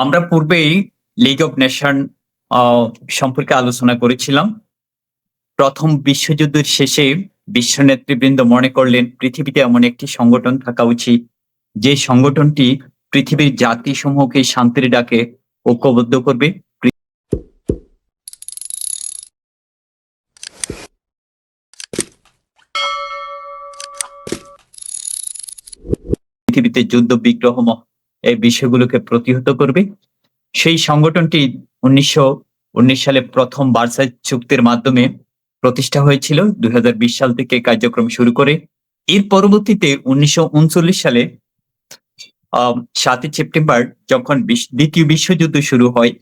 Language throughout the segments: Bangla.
আমরা পূর্বেই লিগ অব নেশন সম্পর্কে আলোচনা করেছিলাম। প্রথম বিশ্বযুদ্ধের শেষে বিশ্ব নেতৃবৃন্দ মনে করলেন পৃথিবীতে এমন একটি সংগঠন থাকা উচিত, যে সংগঠনটি পৃথিবীর জাতিসমূহকে শান্তির ডাকে ঐক্যবদ্ধ করবে, পৃথিবীতে যুদ্ধ বিগ্রহ এই বিষয়গুলোকে প্রতিহত করবে। সেই সংগঠনটি ১৯১৯ সালে প্রথম ভার্সাই চুক্তির মাধ্যমে প্রতিষ্ঠা হয়েছিল। ২০২০ সাল থেকে কার্যক্রম শুরু করে এর পরবর্তীতে ১৯৩৯ সালে ৭ই সেপ্টেম্বর যখন দ্বিতীয় বিশ্বযুদ্ধ শুরু হয়,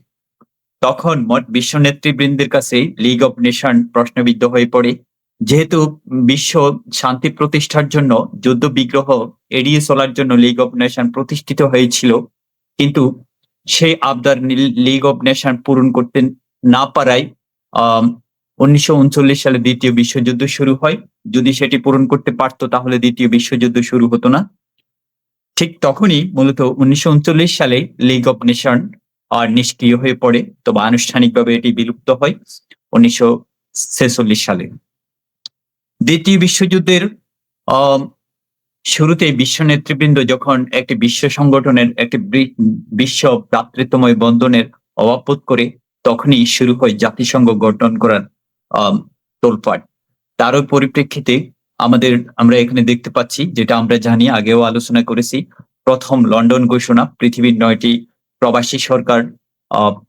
তখন বিশ্ব নেতৃবৃন্দের কাছে লিগ অব নেশন প্রশ্নবিদ্ধ হয়ে পড়ে। যেহেতু বিশ্ব শান্তি প্রতিষ্ঠার জন্য যুদ্ধ বিগ্রহ এড়িয়ে চলার জন্য লিগ অব নেশন প্রতিষ্ঠিত হয়েছিল, কিন্তু সেই আবদার লিগ অব নেশন পূরণ করতে না পারায় ১৯৩৯ সালে দ্বিতীয় বিশ্বযুদ্ধ শুরু হয়। যদি সেটি পূরণ করতে পারত তাহলে দ্বিতীয় বিশ্বযুদ্ধ শুরু হতো না। ঠিক তখনই মূলত ১৯৩৯ সালে লিগ অব নেশন নিষ্ক্রিয় হয়ে পড়ে, তবে আনুষ্ঠানিকভাবে এটি বিলুপ্ত হয় ১৯৪৬ সালে। দ্বিতীয় বিশ্বযুদ্ধের শুরুতে বিশ্ব নেতৃবৃন্দ যখন একটি বিশ্ব সংগঠনের একটি বিশ্ব ভ্রাতৃত্বময় বন্ধনের অভাব বোধ করে, তখনই শুরু হয় জাতিসংঘ গঠন করার তোলপাড়। তারও পরিপ্রেক্ষিতে আমরা এখানে দেখতে পাচ্ছি, যেটা আমরা জানি, আগেও আলোচনা করেছি, প্রথম লন্ডন ঘোষণা, পৃথিবীর ৯টি প্রবাসী সরকার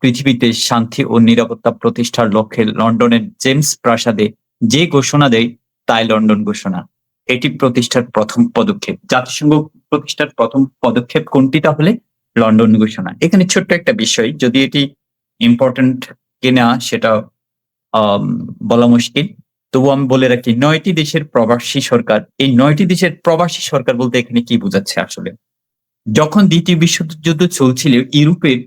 পৃথিবীতে শান্তি ও নিরাপত্তা প্রতিষ্ঠার লক্ষ্যে লন্ডনের জেমস প্রাসাদে যে ঘোষণা দেয় তাই লন্ডন ঘোষণা। এটি প্রতিষ্ঠার প্রথম পদক্ষেপ। জাতিসংঘ প্রতিষ্ঠার প্রথম পদক্ষেপ কোনটি তাহলে? লন্ডন ঘোষণা। এখানে ছোট্ট একটা বিষয়, যদি এটি ইম্পর্টেন্ট কিনা সেটা বলা মুশকিল, তবু আমি বলে রাখি, ৯টি দেশের প্রবাসী সরকার। এই ৯টি দেশের প্রবাসী সরকার বলতে এখানে কি বোঝাচ্ছে আসলে? যখন দ্বিতীয় বিশ্বযুদ্ধ চলছিল, ইউরোপের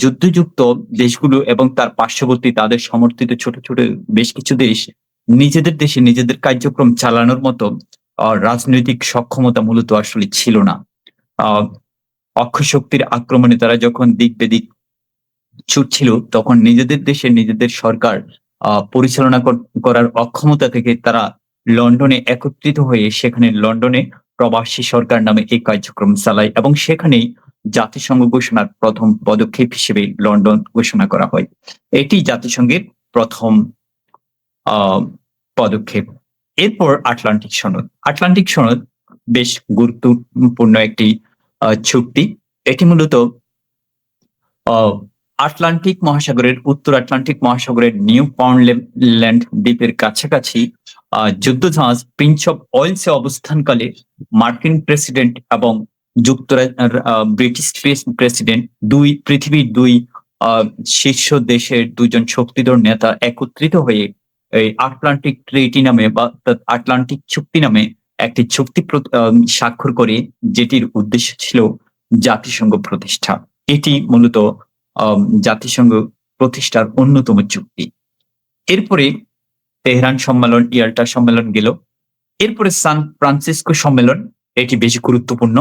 যুদ্ধযুক্ত দেশগুলো এবং তার পার্শ্ববর্তী তাদের সমর্থিত ছোট ছোট বেশ কিছু দেশ নিজেদের দেশে নিজেদের কার্যক্রম চালানোর মতো রাজনৈতিক সক্ষমতা মূলত আসলে ছিল না। অক্ষশক্তির আক্রমণে তারা যখন দিক বেদিক ছুটছিল, তখন নিজেদের দেশে নিজেদের সরকার পরিচালনা করার অক্ষমতা থেকে তারা লন্ডনে একত্রিত হয়ে সেখানে লন্ডনে প্রবাসী সরকার নামে এই কার্যক্রম চালায়, এবং সেখানেই জাতিসংঘ ঘোষণার প্রথম পদক্ষেপ হিসেবে লন্ডন ঘোষণা করা হয়। এটি জাতিসংঘের প্রথম পদক্ষেপ। এরপর আটলান্টিক সনদ। আটলান্টিক সনদ বেশ গুরুত্বপূর্ণ একটি চুক্তি। এটি মূলত আটলান্টিক মহাসাগরের উত্তর আটলান্টিক মহাসাগরের নিউ ফাউন্ডল্যান্ড দ্বীপের কাছাকাছি যুদ্ধজাহাজ প্রিন্স অফ ওয়েলসে অবস্থানকালে মার্কিন প্রেসিডেন্ট এবং ব্রিটিশ প্রেসিডেন্ট, পৃথিবীর দুই শীর্ষ দেশের দুজন শক্তিধর নেতা একত্রিত হয়ে এই আটলান্টিক ট্রিটি নামে বা আটলান্টিক চুক্তি নামে একটি চুক্তি স্বাক্ষর করে, যেটির উদ্দেশ্য ছিল জাতিসংঘ প্রতিষ্ঠা। এটি মূলত জাতিসংঘ প্রতিষ্ঠার অন্যতম চুক্তি। এরপরে তেহরান সম্মেলন, ইয়াল্টা সম্মেলন গেল। এরপরে সান ফ্রান্সিসকো সম্মেলন, এটি বেশ গুরুত্বপূর্ণ।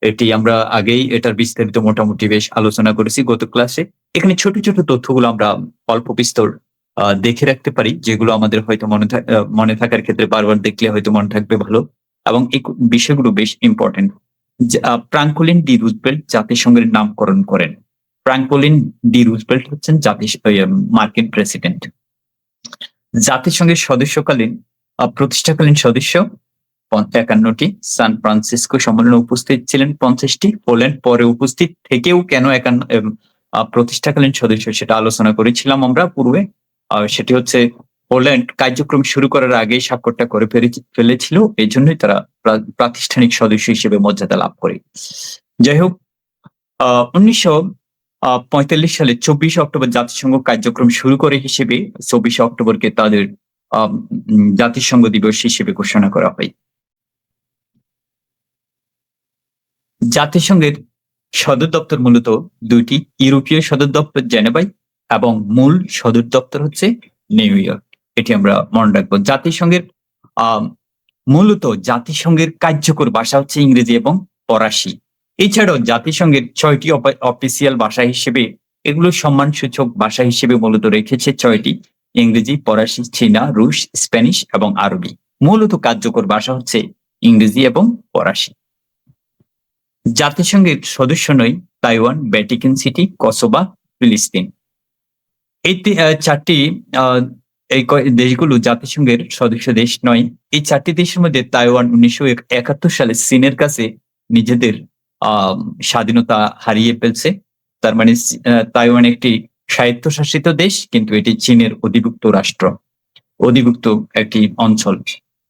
এটি আমরা আগেই এটার বিস্তারিত মোটামুটি বেশ আলোচনা করেছি গত ক্লাসে। এখানে ছোট ছোট তথ্যগুলো আমরা অল্প বিস্তর দেখে রাখতে পারি, যেগুলো আমাদের হয়তো মনে থাকার ক্ষেত্রে বারবার দেখলে হয়তো মনে থাকবে ভালো, এবং এই বিষয়গুলো বেশ ইম্পর্টেন্ট। ফ্রাঙ্কলিন ডি রুজভেল্ট জাতিসংঘের নামকরণ করেন। ফ্রাঙ্কলিন ডি রুজভেল্ট হচ্ছেন মার্কিন প্রেসিডেন্ট। জাতিসংঘের সদস্যকালীন প্রতিষ্ঠাকালীন সদস্য ৫১টি। সান ফ্রান্সিসকো সম্মেলনে উপস্থিত ছিলেন ৫০টি। পোল্যান্ড পরে উপস্থিত থেকেও কেন প্রতিষ্ঠাকালীন সদস্য সেটা আলোচনা করেছিলাম আমরা পূর্বে। সেটি হচ্ছে পোল্যান্ড কার্যক্রম শুরু করার আগেই স্বাক্ষরটা করে ফেলেছিল, এই জন্যই তারা প্রাতিষ্ঠানিক সদস্য হিসেবে মর্যাদা লাভ করে। যাই হোক, ১৯৪৫ সালে ২৪ অক্টোবর জাতিসংঘ কার্যক্রম শুরু করে হিসেবে ২৪ অক্টোবরকে তাদের জাতিসংঘ দিবস হিসেবে ঘোষণা করা হয়। জাতিসংঘের সদর দপ্তর মূলত দুইটি, ইউরোপীয় সদর দপ্তর জেনেভায় এবং মূল সদর দপ্তর হচ্ছে নিউ ইয়র্ক। এটি আমরা মনে রাখবো। মূলত জাতিসংঘের কার্যকর ভাষা হচ্ছে ইংরেজি এবং ফরাসি। এছাড়াও জাতিসংঘের ৬টি অফিসিয়াল ভাষা হিসেবে এগুলো সম্মানসূচক ভাষা হিসেবে মূলত রেখেছে ৬টি: ইংরেজি, ফরাসি, চীনা, রুশ, স্প্যানিশ এবং আরবি। মূলত কার্যকর ভাষা হচ্ছে ইংরেজি এবং ফরাসি। জাতিসংঘের সদস্য নয় তাইওয়ান, ভ্যাটিকান সিটি, কসোভো, ফিলিস্তিন। এই ৪টি দেশগুলো জাতিসংঘের সদস্য দেশ নয়। এই ৪টি দেশের মধ্যে তাইওয়ান ১৯৭১ সালে চীনের কাছে নিজেদের স্বাধীনতা হারিয়ে ফেলছে। তার মানে তাইওয়ান একটি স্বায়ত্তশাসিত দেশ, কিন্তু এটি চীনের অধিভুক্ত রাষ্ট্র, অধিভুক্ত একটি অঞ্চল।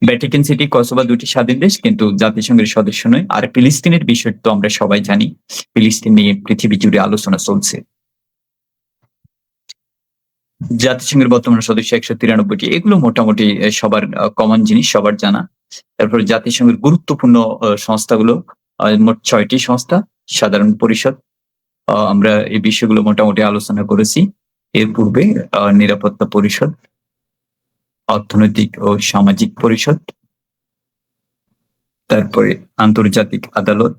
ভ্যাটিকান সিটি, কসোভো ২টি স্বাধীন দেশ, কিন্তু জাতিসংঘের সদস্য নয়। আর ফিলিস্তিনের বিষয় তো আমরা সবাই জানি, ফিলিস্তিন নিয়ে পৃথিবী জুড়ে আলোচনা চলছে। জাতিসংঘের বর্তমান সদস্য ১৯৩টি। এগুলো মোটামুটি সবার কমন জিনিস, সবার জানা। তারপর জাতিসংঘের গুরুত্বপূর্ণ সংস্থাগুলো মোট ৬টি সংস্থা। সাধারণ পরিষদ, আমরা এই বিষয়গুলো মোটামুটি আলোচনা করেছি এর পূর্বে। নিরাপত্তা পরিষদ, অর্থনৈতিক ও সামাজিক পরিষদ, তারপরে আন্তর্জাতিক আদালত,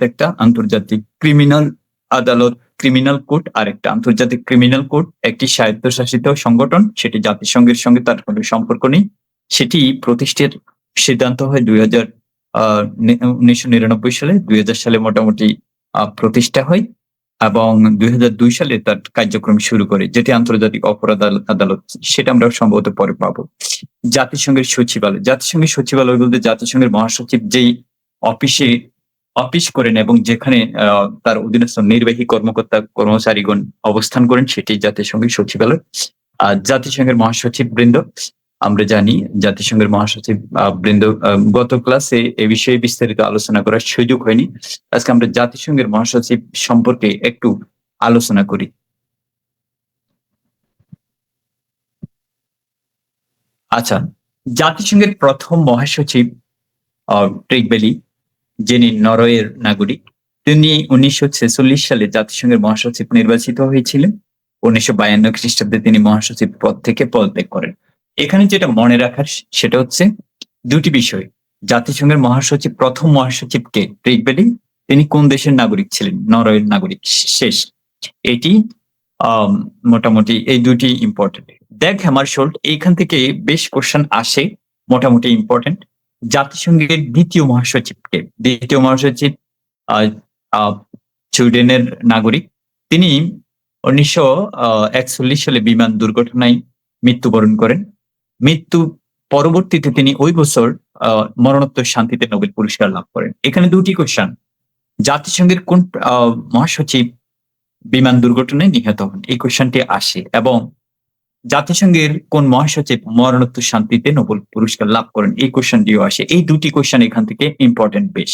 একটা আন্তর্জাতিক ক্রিমিনাল আদালত, ক্রিমিনাল কোর্ট আর একটা আন্তর্জাতিক ক্রিমিনাল কোর্ট একটি স্বায়ত্তশাসিত সংগঠন, সেটি জাতিসংঘের সঙ্গে তার কোনো সম্পর্ক নেই। সেটি প্রতিষ্ঠার সিদ্ধান্ত হয় ১৯৯৯ সালে। ২০০০ সালে মোটামুটি প্রতিষ্ঠা হয় এবং ২০০২ সালে তার কার্যক্রম শুরু করে, যেটি আন্তর্জাতিক অপরাধ আদালত। সেটা আমরা সম্ভবত পরে পাবো। জাতিসংঘের সচিবালয় বলতে জাতিসংঘের মহাসচিব যেই অফিস করেন এবং যেখানে তার অধীনস্থ নির্বাহী কর্মকর্তা কর্মচারীগণ অবস্থান করেন, সেটি জাতিসংঘের সচিবালয়। আর জাতিসংঘের মহাসচিব বৃন্দ, আমরা জানি জাতিসংঘের মহাসচিব বৃন্দ, গত ক্লাসে এ বিষয়ে বিস্তারিত আলোচনা করার সুযোগ হয়নি। আজকে আমরা জাতিসংঘের মহাসচিব সম্পর্কে একটু আলোচনা করি। আচ্ছা, জাতিসংঘের প্রথম মহাসচিব ট্রিক বেলি, যিনি নরওয়ের নাগরিক, তিনি ১৯৪৬ সালে জাতিসংঘের মহাসচিব নির্বাচিত হয়েছিলেন। ১৯৫২ খ্রিস্টাব্দে তিনি মহাসচিব পদ থেকে পদত্যাগ করেন। এখানে যেটা মনে রাখার সেটা হচ্ছে দুটি বিষয়। জাতিসংঘের মহাসচিব, প্রথম মহাসচিব কে? ট্রিক বেলি। তিনি কোন দেশের নাগরিক ছিলেন? নরওয়ের নাগরিক। শেষ। এটি মোটামুটি এই দুটি ইম্পর্টেন্ট। দেখ হ্যামারশোল্ড, এইখান থেকে বেশ কোশ্চেন আসে, মোটামুটি ইম্পর্টেন্ট। জাতিসংঘের দ্বিতীয় মহাসচিব কে? দ্বিতীয় মহাসচিব সুইডেনের নাগরিক। তিনি ১৯৪১ সালে বিমান দুর্ঘটনায় মৃত্যুবরণ করেন। মৃত্যু পরবর্তীতে তিনি ওই বছর মরণোত্তর শান্তিতে নোবেল পুরস্কার লাভ করেন। এখানে দুটি কোশ্চেন, জাতিসংঘের কোন মহাসচিব বিমান দুর্ঘটনায় নিহত হন, এই কোশ্চেনটি আসে, এবং জাতিসংঘের কোন মহাসচিব মরণোত্তর শান্তিতে নোবেল পুরস্কার লাভ করেন, এই কোশ্চেনটিও আসে। এই দুটি কোশ্চেন এখান থেকে ইম্পর্টেন্ট বেশ।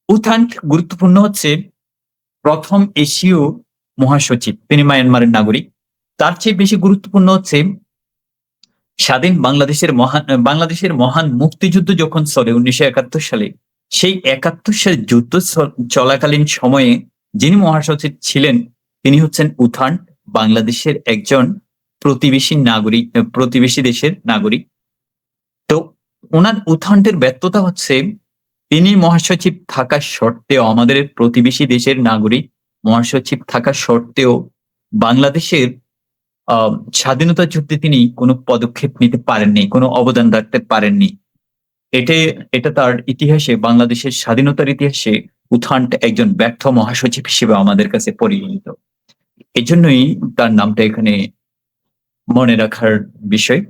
উথান্ট গুরুত্বপূর্ণ হচ্ছে প্রথম এশীয় মহাসচিব, তিনি মায়ানমারের নাগরিক। তার চেয়ে বেশি গুরুত্বপূর্ণ হচ্ছে স্বাধীন বাংলাদেশের মহান মুক্তিযুদ্ধ যখন চলে ১৯৭১ সালে, সেই ৭১ সালে যুদ্ধ চলাকালীন সময়ে যিনি মহাসচিব ছিলেন তিনি হচ্ছেন উথান্ট, বাংলাদেশের একজন প্রতিবেশী দেশের নাগরিক। তো ওনার উথান্টের ব্যর্থতা হচ্ছে তিনি মহাসচিব থাকা সত্ত্বেও, আমাদের প্রতিবেশী দেশের নাগরিক মহাসচিব থাকা সত্ত্বেও বাংলাদেশের স্বাধীনতা যুদ্ধে তিনি কোনো পদক্ষেপ নিতে পারেননি, কোনো অবদান রাখতে পারেননি। এটা তার ইতিহাসে, বাংলাদেশের স্বাধীনতার ইতিহাসে উথান্ট একজন ব্যর্থ মহাসচিব হিসেবে আমাদের কাছে পরিগণিত। এজন্যই তার নামটা এখানে মনে রাখার বিষয়।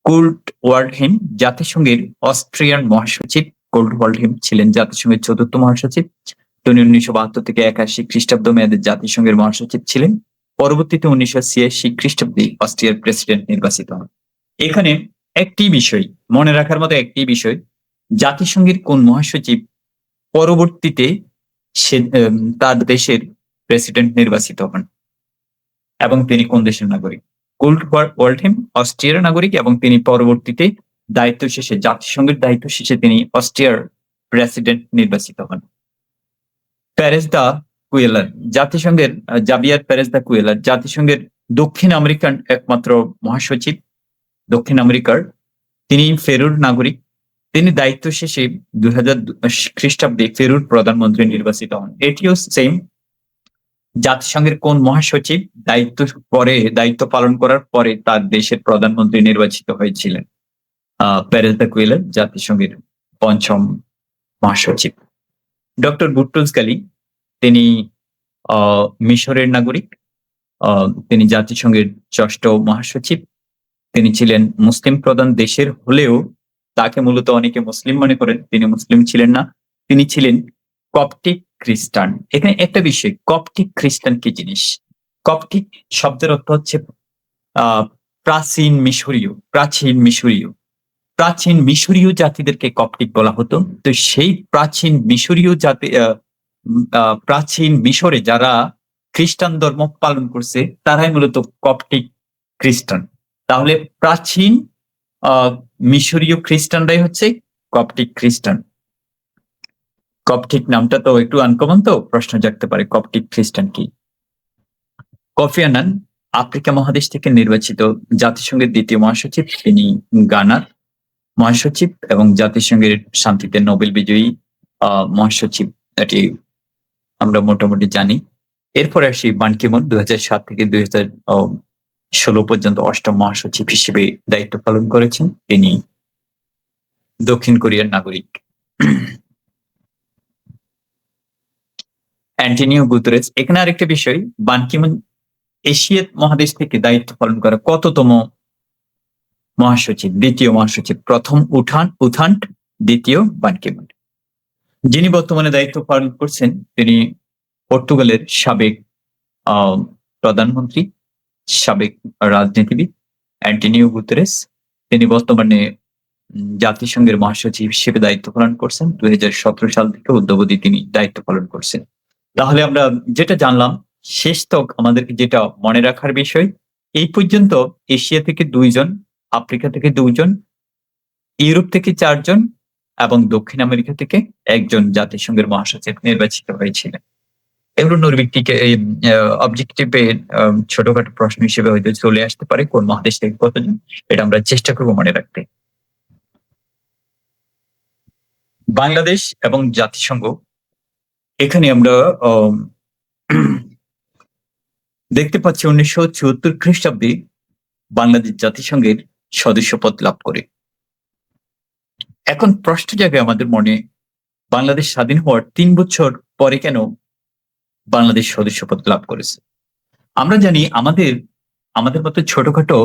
কুর্ট ওয়াল্ডহেইম, জাতিসংঘের অস্ট্রিয়ান মহাসচিব। কুর্ট ওয়াল্ডহেইম ছিলেন জাতিসংঘের ৪র্থ মহাসচিব। তিনি ১৯৭২ থেকে ৮১ খ্রিস্টাব্দ মেয়াদে জাতিসংঘের মহাসচিব ছিলেন। পরবর্তীতে ১৯৮৬ খ্রিস্টাব্দে অস্ট্রিয়ার প্রেসিডেন্ট নির্বাচিত হন। এখানে একটি বিষয় মনে রাখার মতো, একটি বিষয়, জাতিসংঘের কোন মহাসচিব পরবর্তীতে তার দেশের প্রেসিডেন্ট নির্বাচিত হন এবং তিনি কোন দেশের নাগরিক? কুর্ট ওয়াল্ডহেইম অস্ট্রিয়ার নাগরিক এবং তিনি পরবর্তীতে জাতিসংঘের দায়িত্ব শেষে তিনি অস্ট্রিয়ার প্রেসিডেন্ট নির্বাচিত হন। প্যারেস দা কুয়েলার, জাতিসংঘের জাভিয়ার প্যারেস দা কুয়েলার, জাতিসংঘের দক্ষিণ আমেরিকান একমাত্র মহাসচিব, দক্ষিণ আমেরিকার। তিনি পেরুর নাগরিক। তিনি দায়িত্ব শেষে 2000 খ্রিস্টাব্দে পেরুর প্রধানমন্ত্রী নির্বাচিত হন। এটিও সেম, জাতিসংঘের কোন মহাসচিব দায়িত্ব পালন করার পরে তার দেশের প্রধানমন্ত্রী নির্বাচিত হয়েছিলেন? পেরেস দা কুয়েলার, জাতিসংঘের ৫ম মহাসচিব। ডক্টর বুট্রোস গালি, তিনি মিশরের নাগরিক। তিনি জাতিসংঘের ৬ষ্ঠ মহাসচিব। তিনি ছিলেন মুসলিম প্রধান দেশের হলেও তাকে মূলত অনেকে মুসলিম মনে করেন, তিনি মুসলিম ছিলেন না। তিনি ছিলেন কপটিক খ্রিস্টান। এখানে একটা বিষয়, কপটিক খ্রিস্টান কি জিনিস? কপটিক শব্দের অর্থ হচ্ছে প্রাচীন মিশরীয়। প্রাচীন মিশরীয় জাতিদেরকে কপটিক বলা হতো। তো সেই প্রাচীন মিশরীয় জাতি, প্রাচীন মিশরে যারা খ্রিস্টান ধর্ম পালন করছে তারাই মূলত কপটিক খ্রিস্টান। তাহলে প্রাচীন মিশরীয় খ্রিস্টানরাই হচ্ছে কপটিক খ্রিস্টান। কপটিক নামটা তো একটু আনকমন, তো প্রশ্ন জাগতে পারে কপটিক খ্রিস্টান কি? কফি আনান আফ্রিকা মহাদেশ থেকে নির্বাচিত জাতিসংঘের ২য় মহাসচিব। তিনি গানার মহাসচিব এবং জাতিসংঘের শান্তিতে নোবেল বিজয়ী মহাসচিব, এটি আমরা মোটামুটি জানি। এরপরে আসি বান কি মুন, ২০০৭ থেকে ২০১৬ পর্যন্ত ৮ম মহাসচিব হিসেবে দায়িত্ব পালন করেছেন। তিনি দক্ষিণ কোরিয়ার নাগরিক। অ্যান্টোনিও গুতেরেস, এখানে আরেকটা বিষয়, বান কি মুন এশিয়া মহাদেশ থেকে দায়িত্ব পালন করা কততম মহাসচিব? ২য় মহাসচিব। প্রথম উথান্ট, দ্বিতীয় বান কি মুন। যিনি বর্তমানে দায়িত্ব পালন করছেন তিনি পর্তুগালের সাবেক প্রধানমন্ত্রী, সাবেক রাজনীতিবিদ অ্যান্টোনিও গুতেরেস। তিনি বর্তমানে জাতিসংঘের মহাসচিব হিসেবে দায়িত্ব পালন করছেন। ২০১৭ সাল থেকে অদ্যাবধি তিনি দায়িত্ব পালন করছেন। তাহলে আমরা যেটা জানলাম, শেষ তক আমাদেরকে যেটা মনে রাখার বিষয়, এই পর্যন্ত এশিয়া থেকে ২ জন, আফ্রিকা থেকে ২ জন, ইউরোপ থেকে ৪ জন এবং দক্ষিণ আমেরিকা থেকে ১ জন জাতিসংঘের মহাসচিব নির্বাচিত হয়েছিলেন। এগুলো নৈর্ব্যক্তিক অবজেক্টিভে ছোটখাটো প্রশ্ন হিসেবে হয়তো চলে আসতে পারে, কোন মহাদেশ থেকে কতজন, এটা আমরা চেষ্টা করবো মনে রাখতে। বাংলাদেশ এবং জাতিসংঘ, এখানে আমরা দেখতে পাচ্ছি ১৯৭৪ খ্রিস্টাব্দে বাংলাদেশ জাতিসংঘের সদস্যপদ লাভ করে। এখন প্রশ্ন জাগে আমাদের মনে, বাংলাদেশ স্বাধীন হওয়ার ৩ বছর পরে কেন বাংলাদেশ সদস্যপদ লাভ করেছে? আমরা জানি আমাদের মতো ছোটখাটো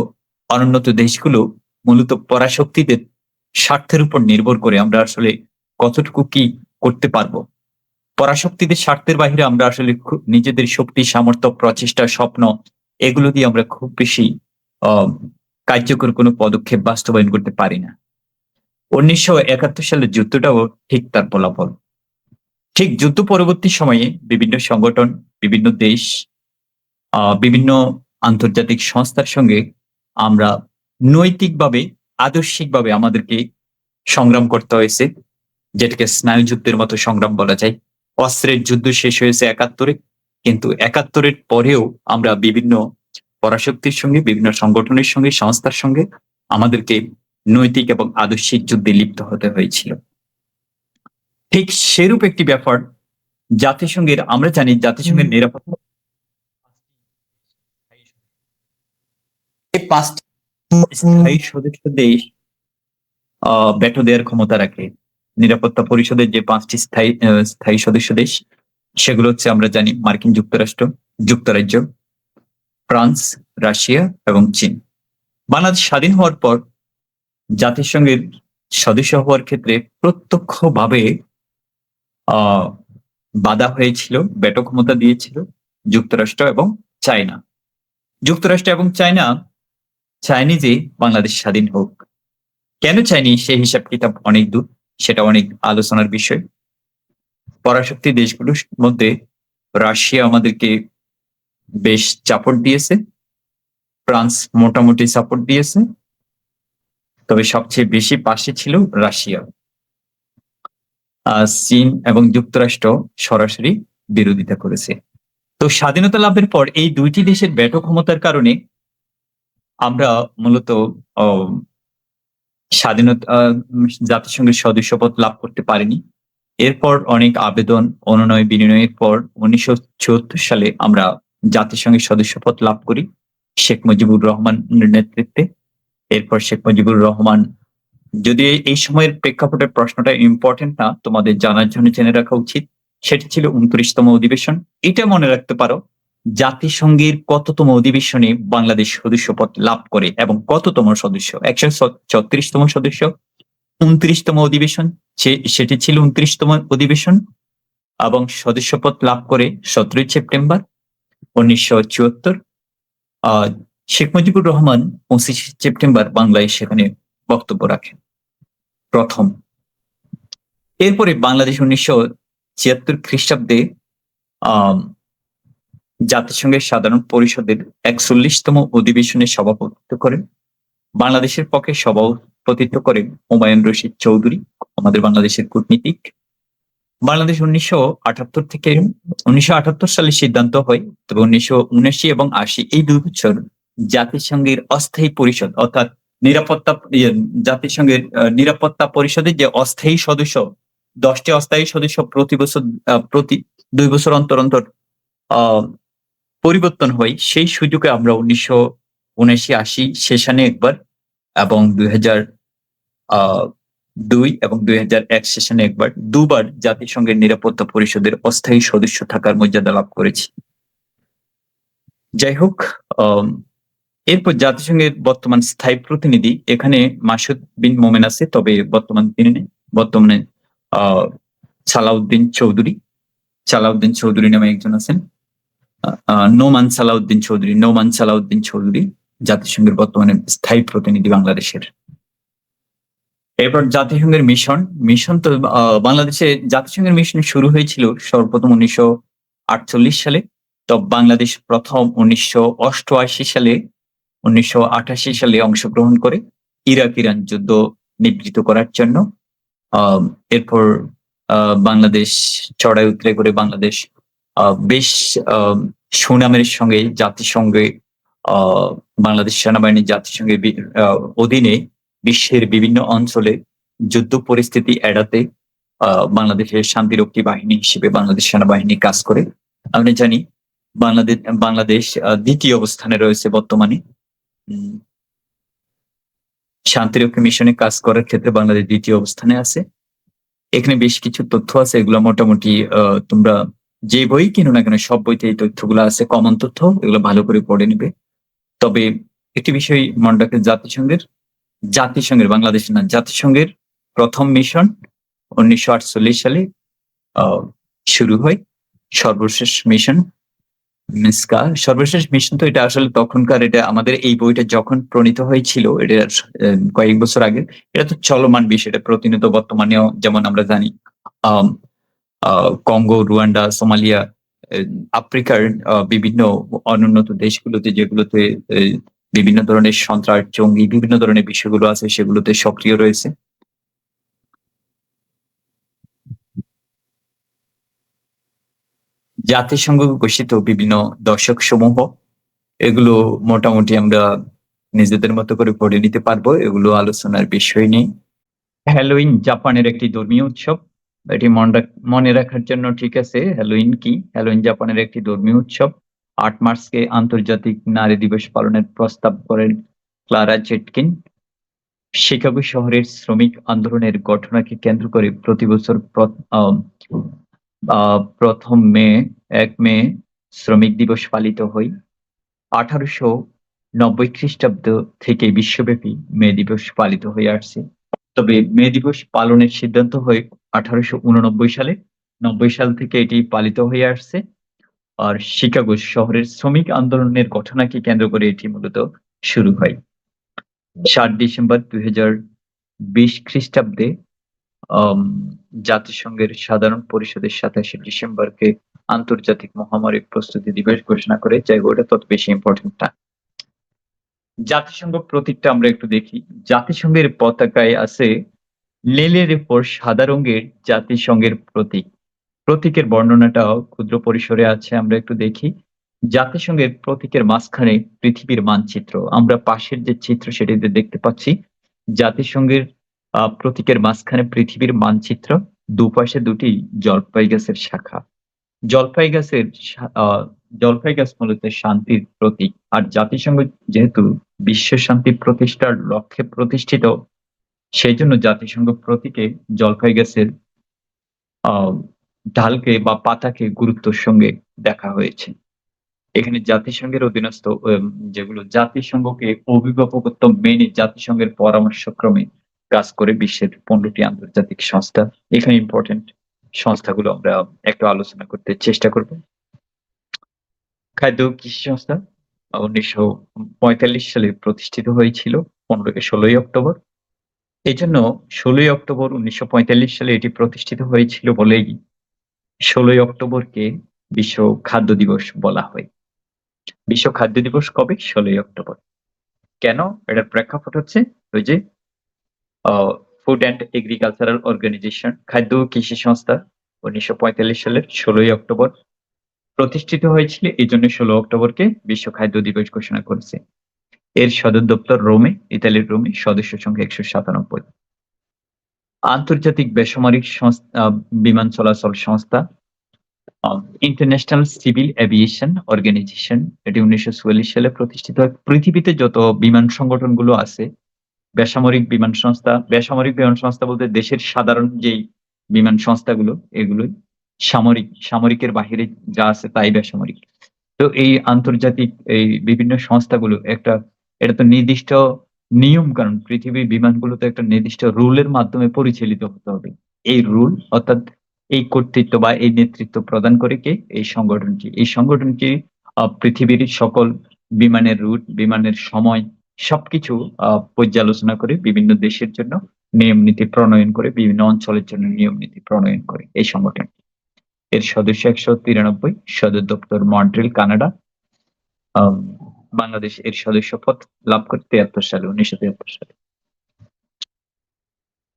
অনুন্নত দেশগুলো মূলত পরাশক্তিদের স্বার্থের উপর নির্ভর করে আমরা আসলে কতটুকু কি করতে পারবো। পরাশক্তিদের স্বার্থের বাহিরে আমরা আসলে নিজেদের শক্তি, সামর্থ্য, প্রচেষ্টা, স্বপ্ন, এগুলো দিয়ে আমরা খুব বেশি কার্যকর কোনো পদক্ষেপ বাস্তবায়ন করতে পারি না। ১৯৭১ সালের যুদ্ধটাও ঠিক তার ফলাফল। ঠিক যুদ্ধ পরবর্তী সময়ে বিভিন্ন সংগঠন, বিভিন্ন দেশ, বিভিন্ন আন্তর্জাতিক সংস্থার সঙ্গে আমরা নৈতিকভাবে, আদর্শিকভাবে আমাদেরকে সংগ্রাম করতে হয়েছে, যেটাকে স্নায়ুযুদ্ধের মতো সংগ্রাম বলা যায়। অস্ত্রের যুদ্ধ শেষ হয়েছে ৭১-এ, কিন্তু ৭১-এর পরেও আমরা বিভিন্ন পরাশক্তির সঙ্গে, বিভিন্ন সংগঠনের সঙ্গে, সংস্থার সঙ্গে আমাদেরকে নৈতিক এবং আদর্শিক যুদ্ধে লিপ্ত হতে হয়েছিল। ঠিক সেরূপ একটি ব্যাপার জাতিসংঘের, আমরা জানি জাতিসংঘের নিরাপত্তা ৫টি স্থায়ী সদস্য দেশ ভেটো দেওয়ার ক্ষমতা রাখে। নিরাপত্তা পরিষদের যে ৫টি স্থায়ী সদস্য দেশ, সেগুলো হচ্ছে আমরা জানি মার্কিন যুক্তরাষ্ট্র, যুক্তরাজ্য, ফ্রান্স, রাশিয়া এবং চীন। বাংলাদেশ স্বাধীন হওয়ার পর জাতিসংঘের সদস্য হওয়ার ক্ষেত্রে প্রত্যক্ষভাবে বাধা হয়েছিল, ভেটো ক্ষমতা দিয়েছিল যুক্তরাষ্ট্র এবং চায়না। যুক্তরাষ্ট্র এবং চায়না চায়নি যে বাংলাদেশ স্বাধীন হোক। কেন চায়নি সেই হিসাব কিতাব অনেক দূর, সেটা অনেক আলোচনার বিষয়। পরাশক্তি দেশগুলোর মধ্যে রাশিয়া আমাদেরকে বেশ সাপোর্ট দিয়েছে, ফ্রান্স মোটামুটি সাপোর্ট দিয়েছে, তবে সবচেয়ে বেশি পাশে ছিল রাশিয়া। চীন এবং যুক্তরাষ্ট্র সরাসরি বিরোধিতা করেছে। তো স্বাধীনতা লাভের পর এই ২টি দেশের ভেটো ক্ষমতার কারণে আমরা মূলত স্বাধীনতা জাতিসংঘের সদস্যপদ লাভ করতে পারেনি। এরপর অনেক আবেদন, অনুনয় বিনিময়ের পর ১৯৭৪ সালে আমরা জাতিসংঘের সদস্যপদ লাভ করি শেখ মুজিবুর রহমানের নেতৃত্বে। এরপর শেখ মুজিবুর রহমান, যদি এই সময়ের প্রেক্ষাপটের প্রশ্নটা ইম্পোর্টেন্ট না, তোমাদের জানার জন্য জেনে রাখা উচিত। সেটি ছিল ২৯তম অধিবেশন। এটা মনে রাখতে পারো, জাতিসংঘের কততম অধিবেশনে বাংলাদেশ সদস্যপদ লাভ করে এবং কততম সদস্য? ১৩৬তম সদস্য। ২৯তম অধিবেশন, সেটি ছিল ২৯তম অধিবেশন এবং সদস্যপদ লাভ করে ১৭ই সেপ্টেম্বর ১৯৭৪। শেখ মুজিবুর রহমান ২৫ সেপ্টেম্বর বাংলায় সেখানে বক্তব্য রাখেন প্রথম। এরপরে বাংলাদেশ ১৯৭৬ খ্রিস্টাব্দে জাতিসংঘের সাধারণ পরিষদের ৪১তম অধিবেশনে সভাপতিত্ব করেন। বাংলাদেশের পক্ষে সভাপতিত্ব করেন হুমায়ুন রশিদ চৌধুরী, আমাদের বাংলাদেশের কূটনীতিক। বাংলাদেশ ১৯৭৮ সালে সিদ্ধান্ত হয়, তবে ১৯৭৯ এবং ৮০ এই ২ বছর জাতিসংঘের অস্থায়ী পরিষদ, অর্থাৎ জাতিসংঘের নিরাপত্তা পরিষদের যে অস্থায়ী সদস্য, ১০টি অস্থায়ী সদস্য প্রতি ২ বছর অন্তর অন্তর পরিবর্তন হয়। সেই সুযোগে আমরা ১৯৭৯-৮০ সেশনে একবার এবং ২০০২ এবং ২০০১ সেশনে একবার, দুবার জাতিসংঘের নিরাপত্তা পরিষদের অস্থায়ী সদস্য থাকার মর্যাদা লাভ করেছি। যাই হোক, এরপর জাতিসংঘের বর্তমান স্থায়ী প্রতিনিধি এখানে মাসুদ বিন মোমেন আছে, তবে বর্তমানে সালাউদ্দিন চৌধুরী নামে একজন আছেন। নোমান সালাউদ্দিন চৌধুরী জাতিসংঘের বর্তমানে স্থায়ী প্রতিনিধি বাংলাদেশের। এরপর জাতিসংঘের মিশন তো বাংলাদেশে জাতিসংঘের মিশন শুরু হয়েছিল সর্বপ্রথম ১৯৪৮ সালে। তো বাংলাদেশ প্রথম ১৯৮৮ সালে ১৯৮৮ সালে অংশগ্রহণ করে ইরান যুদ্ধ নিবৃত্ত করার জন্য। এরপর বাংলাদেশ চড়াই উতরাই করে বাংলাদেশ বেশ সুনামের সঙ্গে জাতিসংঘে বাংলাদেশ সেনাবাহিনী জাতিসংঘের অধীনে বিশ্বের বিভিন্ন অঞ্চলে যুদ্ধ পরিস্থিতি এড়াতে বাংলাদেশের শান্তিরক্ষী বাহিনী হিসেবে বাংলাদেশ সেনাবাহিনী কাজ করে। আমরা জানি বাংলাদেশ দ্বিতীয় অবস্থানে রয়েছে বর্তমানে। শান্তিরক্ষী মিশনে কাজ করার ক্ষেত্রে বাংলাদেশ দ্বিতীয় অবস্থানে আছে। এখানে বেশ কিছু তথ্য আছে, এগুলো মোটামুটি তোমরা যে বই কিনো না কেন সব বইতে এই তথ্যগুলো আছে, কমন তথ্য, এগুলো ভালো করে পড়ে নিবে। তবে একটি বিষয় মনে রাখে, জাতিসংঘের প্রথম মিশন ১৯৪৮ সালে শুরু হয়। সর্বশেষ মিশন তো এটা আসলে তখনকার, এটা আমাদের এই বইটা যখন প্রণীত হয়েছিল, এটা কয়েক বছর আগে। এটা তো চলমান বিষয়, এটা প্রতিনিয়ত বর্তমানেও, যেমন আমরা জানি কঙ্গো, রুয়ান্ডা, সোমালিয়া, আফ্রিকার বিভিন্ন অনুন্নত দেশগুলোতে, যেগুলোতে বিভিন্ন ধরনের সন্ত্রাস, জঙ্গি, বিভিন্ন ধরনের বিষয়গুলো আছে, সেগুলোতে সক্রিয় রয়েছে। জাতিসংঘ ঘোষিত বিভিন্ন দর্শক সমূহ, এগুলো মোটামুটি আমরা নিজেদের মতো করে পড়ে নিতে পারবো, এগুলো আলোচনার বিষয় নেই। হ্যালোইন জাপানের একটি ধর্মীয় উৎসব, এটি মনে রাখার জন্য ঠিক আছে। হ্যালোইন জাপানের একটি ধর্মীয় উৎসব। ৮ মার্চকে আন্তর্জাতিক নারী দিবস পালনের প্রস্তাব করেন ক্লারা জেটকিন। শিকাগো শহরের শ্রমিক আন্দোলনের ঘটনাকে কেন্দ্র করে প্রতি বছর ১ মে শ্রমিক দিবস পালিত হয়। ১৮৯০ খ্রিস্টাব্দ থেকে বিশ্বব্যাপী মে দিবস পালিত হয়ে আসছে। তবে মে দিবস পালনের সিদ্ধান্ত হয় ১৮৮৯ সালে। ৯০ সাল থেকে এটি পালিত হয়ে আসছে। আর শিকাগো শহরের শ্রমিক আন্দোলনের ঘটনাকে কেন্দ্র করে এটি মূলত শুরু হয়। ৭ ডিসেম্বর ২০২০ খ্রিস্টাব্দে জাতিসংঘের সাধারণ পরিষদের ২৭ ডিসেম্বরকে আন্তর্জাতিক মহামারী প্রস্তুতি দিবস ঘোষণা করে। যাই হোক, ওটা তত বেশি ইম্পর্টেন্ট না। জাতিসংঘ প্রতীকটা আমরা একটু দেখি। জাতিসংঘের পতাকায় আছে নীলের উপর সাদা রঙের জাতিসংঘের প্রতীক। প্রতীকের বর্ণনাটাও ক্ষুদ্র পরিসরে আছে, আমরা একটু দেখি। জাতিসংঘের প্রতীকের মাঝখানে পৃথিবীর মানচিত্র, আমরা পাশের যে চিত্র সেটিতে দেখতে পাচ্ছি। জাতিসংঘের প্রতীকের মাঝখানে পৃথিবীর মানচিত্র, দুপাশে দুটি জলপাই গাছের শাখা। জলপাই গাছের জলপাই গাছ মূলত শান্তির প্রতীক। আর জাতিসংঘ যেহেতু বিশ্ব শান্তি প্রতিষ্ঠার লক্ষ্যে প্রতিষ্ঠিত, সেই জন্য জাতিসংঘ প্রতীকে জলপাই গাছের আহ ঢালকে বা পাতাকে গুরুত্বের সঙ্গে দেখা হয়েছে। এখানে জাতিসংঘের অধীনস্থ যেগুলো জাতিসংঘকে অভিভাবকত্ব মেনে জাতিসংঘের পরামর্শক্রমে কাজ করে বিশ্বের ১৫টি আন্তর্জাতিক সংস্থা। এখানে ইম্পর্টেন্ট সংস্থাগুলো আমরা একটু আলোচনা করতে চেষ্টা করব। খাদ্য ও কৃষি সংস্থা ১৯৪৫ সালে প্রতিষ্ঠিত হয়েছিল ১৬ই অক্টোবর। এজন্য ১৬ই অক্টোবর ১৯৪৫ সালে এটি প্রতিষ্ঠিত হয়েছিল বলেই ১৬ই অক্টোবরকে বিশ্ব খাদ্য দিবস বলা হয়। বিশ্ব খাদ্য দিবস কবে? ১৬ই অক্টোবর। কেন? এটার প্রেক্ষাপট হচ্ছে ওই যে ফুড অ্যান্ড এগ্রিকালচারাল অর্গানাইজেশন, খাদ্য ও কৃষি সংস্থা ১৯৪৫ সালের ১৬ই অক্টোবর প্রতিষ্ঠিত হয়েছিল। এজন্য ১৬ অক্টোবরকে বিশ্ব খাদ্য দিবস ঘোষণা করেছে। এর সদর দপ্তর রোমে, ইতালির রোমে, সদস্য সংখ্যা ১৯৭। আন্তর্জাতিক বেসামরিক বিমান চলাচল সংস্থা ইন্টারন্যাশনাল সিভিল এভিয়েশন অর্গানাইজেশন, এটি ১৯৪৪ সালে প্রতিষ্ঠিত হয়। পৃথিবীতে যত বিমান সংগঠনগুলো আছে, বেসামরিক বিমান সংস্থা বলতে দেশের সাধারণ যেই বিমান সংস্থাগুলো, এগুলোই সামরিকের বাহিরে যা আছে তাই বেসামরিক। তো এই আন্তর্জাতিক এই বিভিন্ন সংস্থাগুলো এটা তো নির্দিষ্ট নিয়ম কানুন, পৃথিবীর বিমানগুলো তো একটা নির্দিষ্ট রুলের মাধ্যমে পরিচালিত হতে হবে। এই রুল অর্থাৎ এই কর্তৃত্ব বা এই নেতৃত্ব প্রদান করে কে? এই সংগঠনটি। এই সংগঠনটি পৃথিবীর সকল বিমানের রুট, বিমানের সময় সবকিছু পর্যালোচনা করে বিভিন্ন দেশের জন্য নিয়ম নীতি প্রণয়ন করে, বিভিন্ন অঞ্চলের জন্য নিয়ম নীতি প্রণয়ন করে এই সংগঠন। এর সদস্য ১৯৩, সদর দপ্তর মন্ট্রিল, কানাডা। বাংলাদেশ এর সদস্যপদ লাভ করে ১৯৭৩ সালে।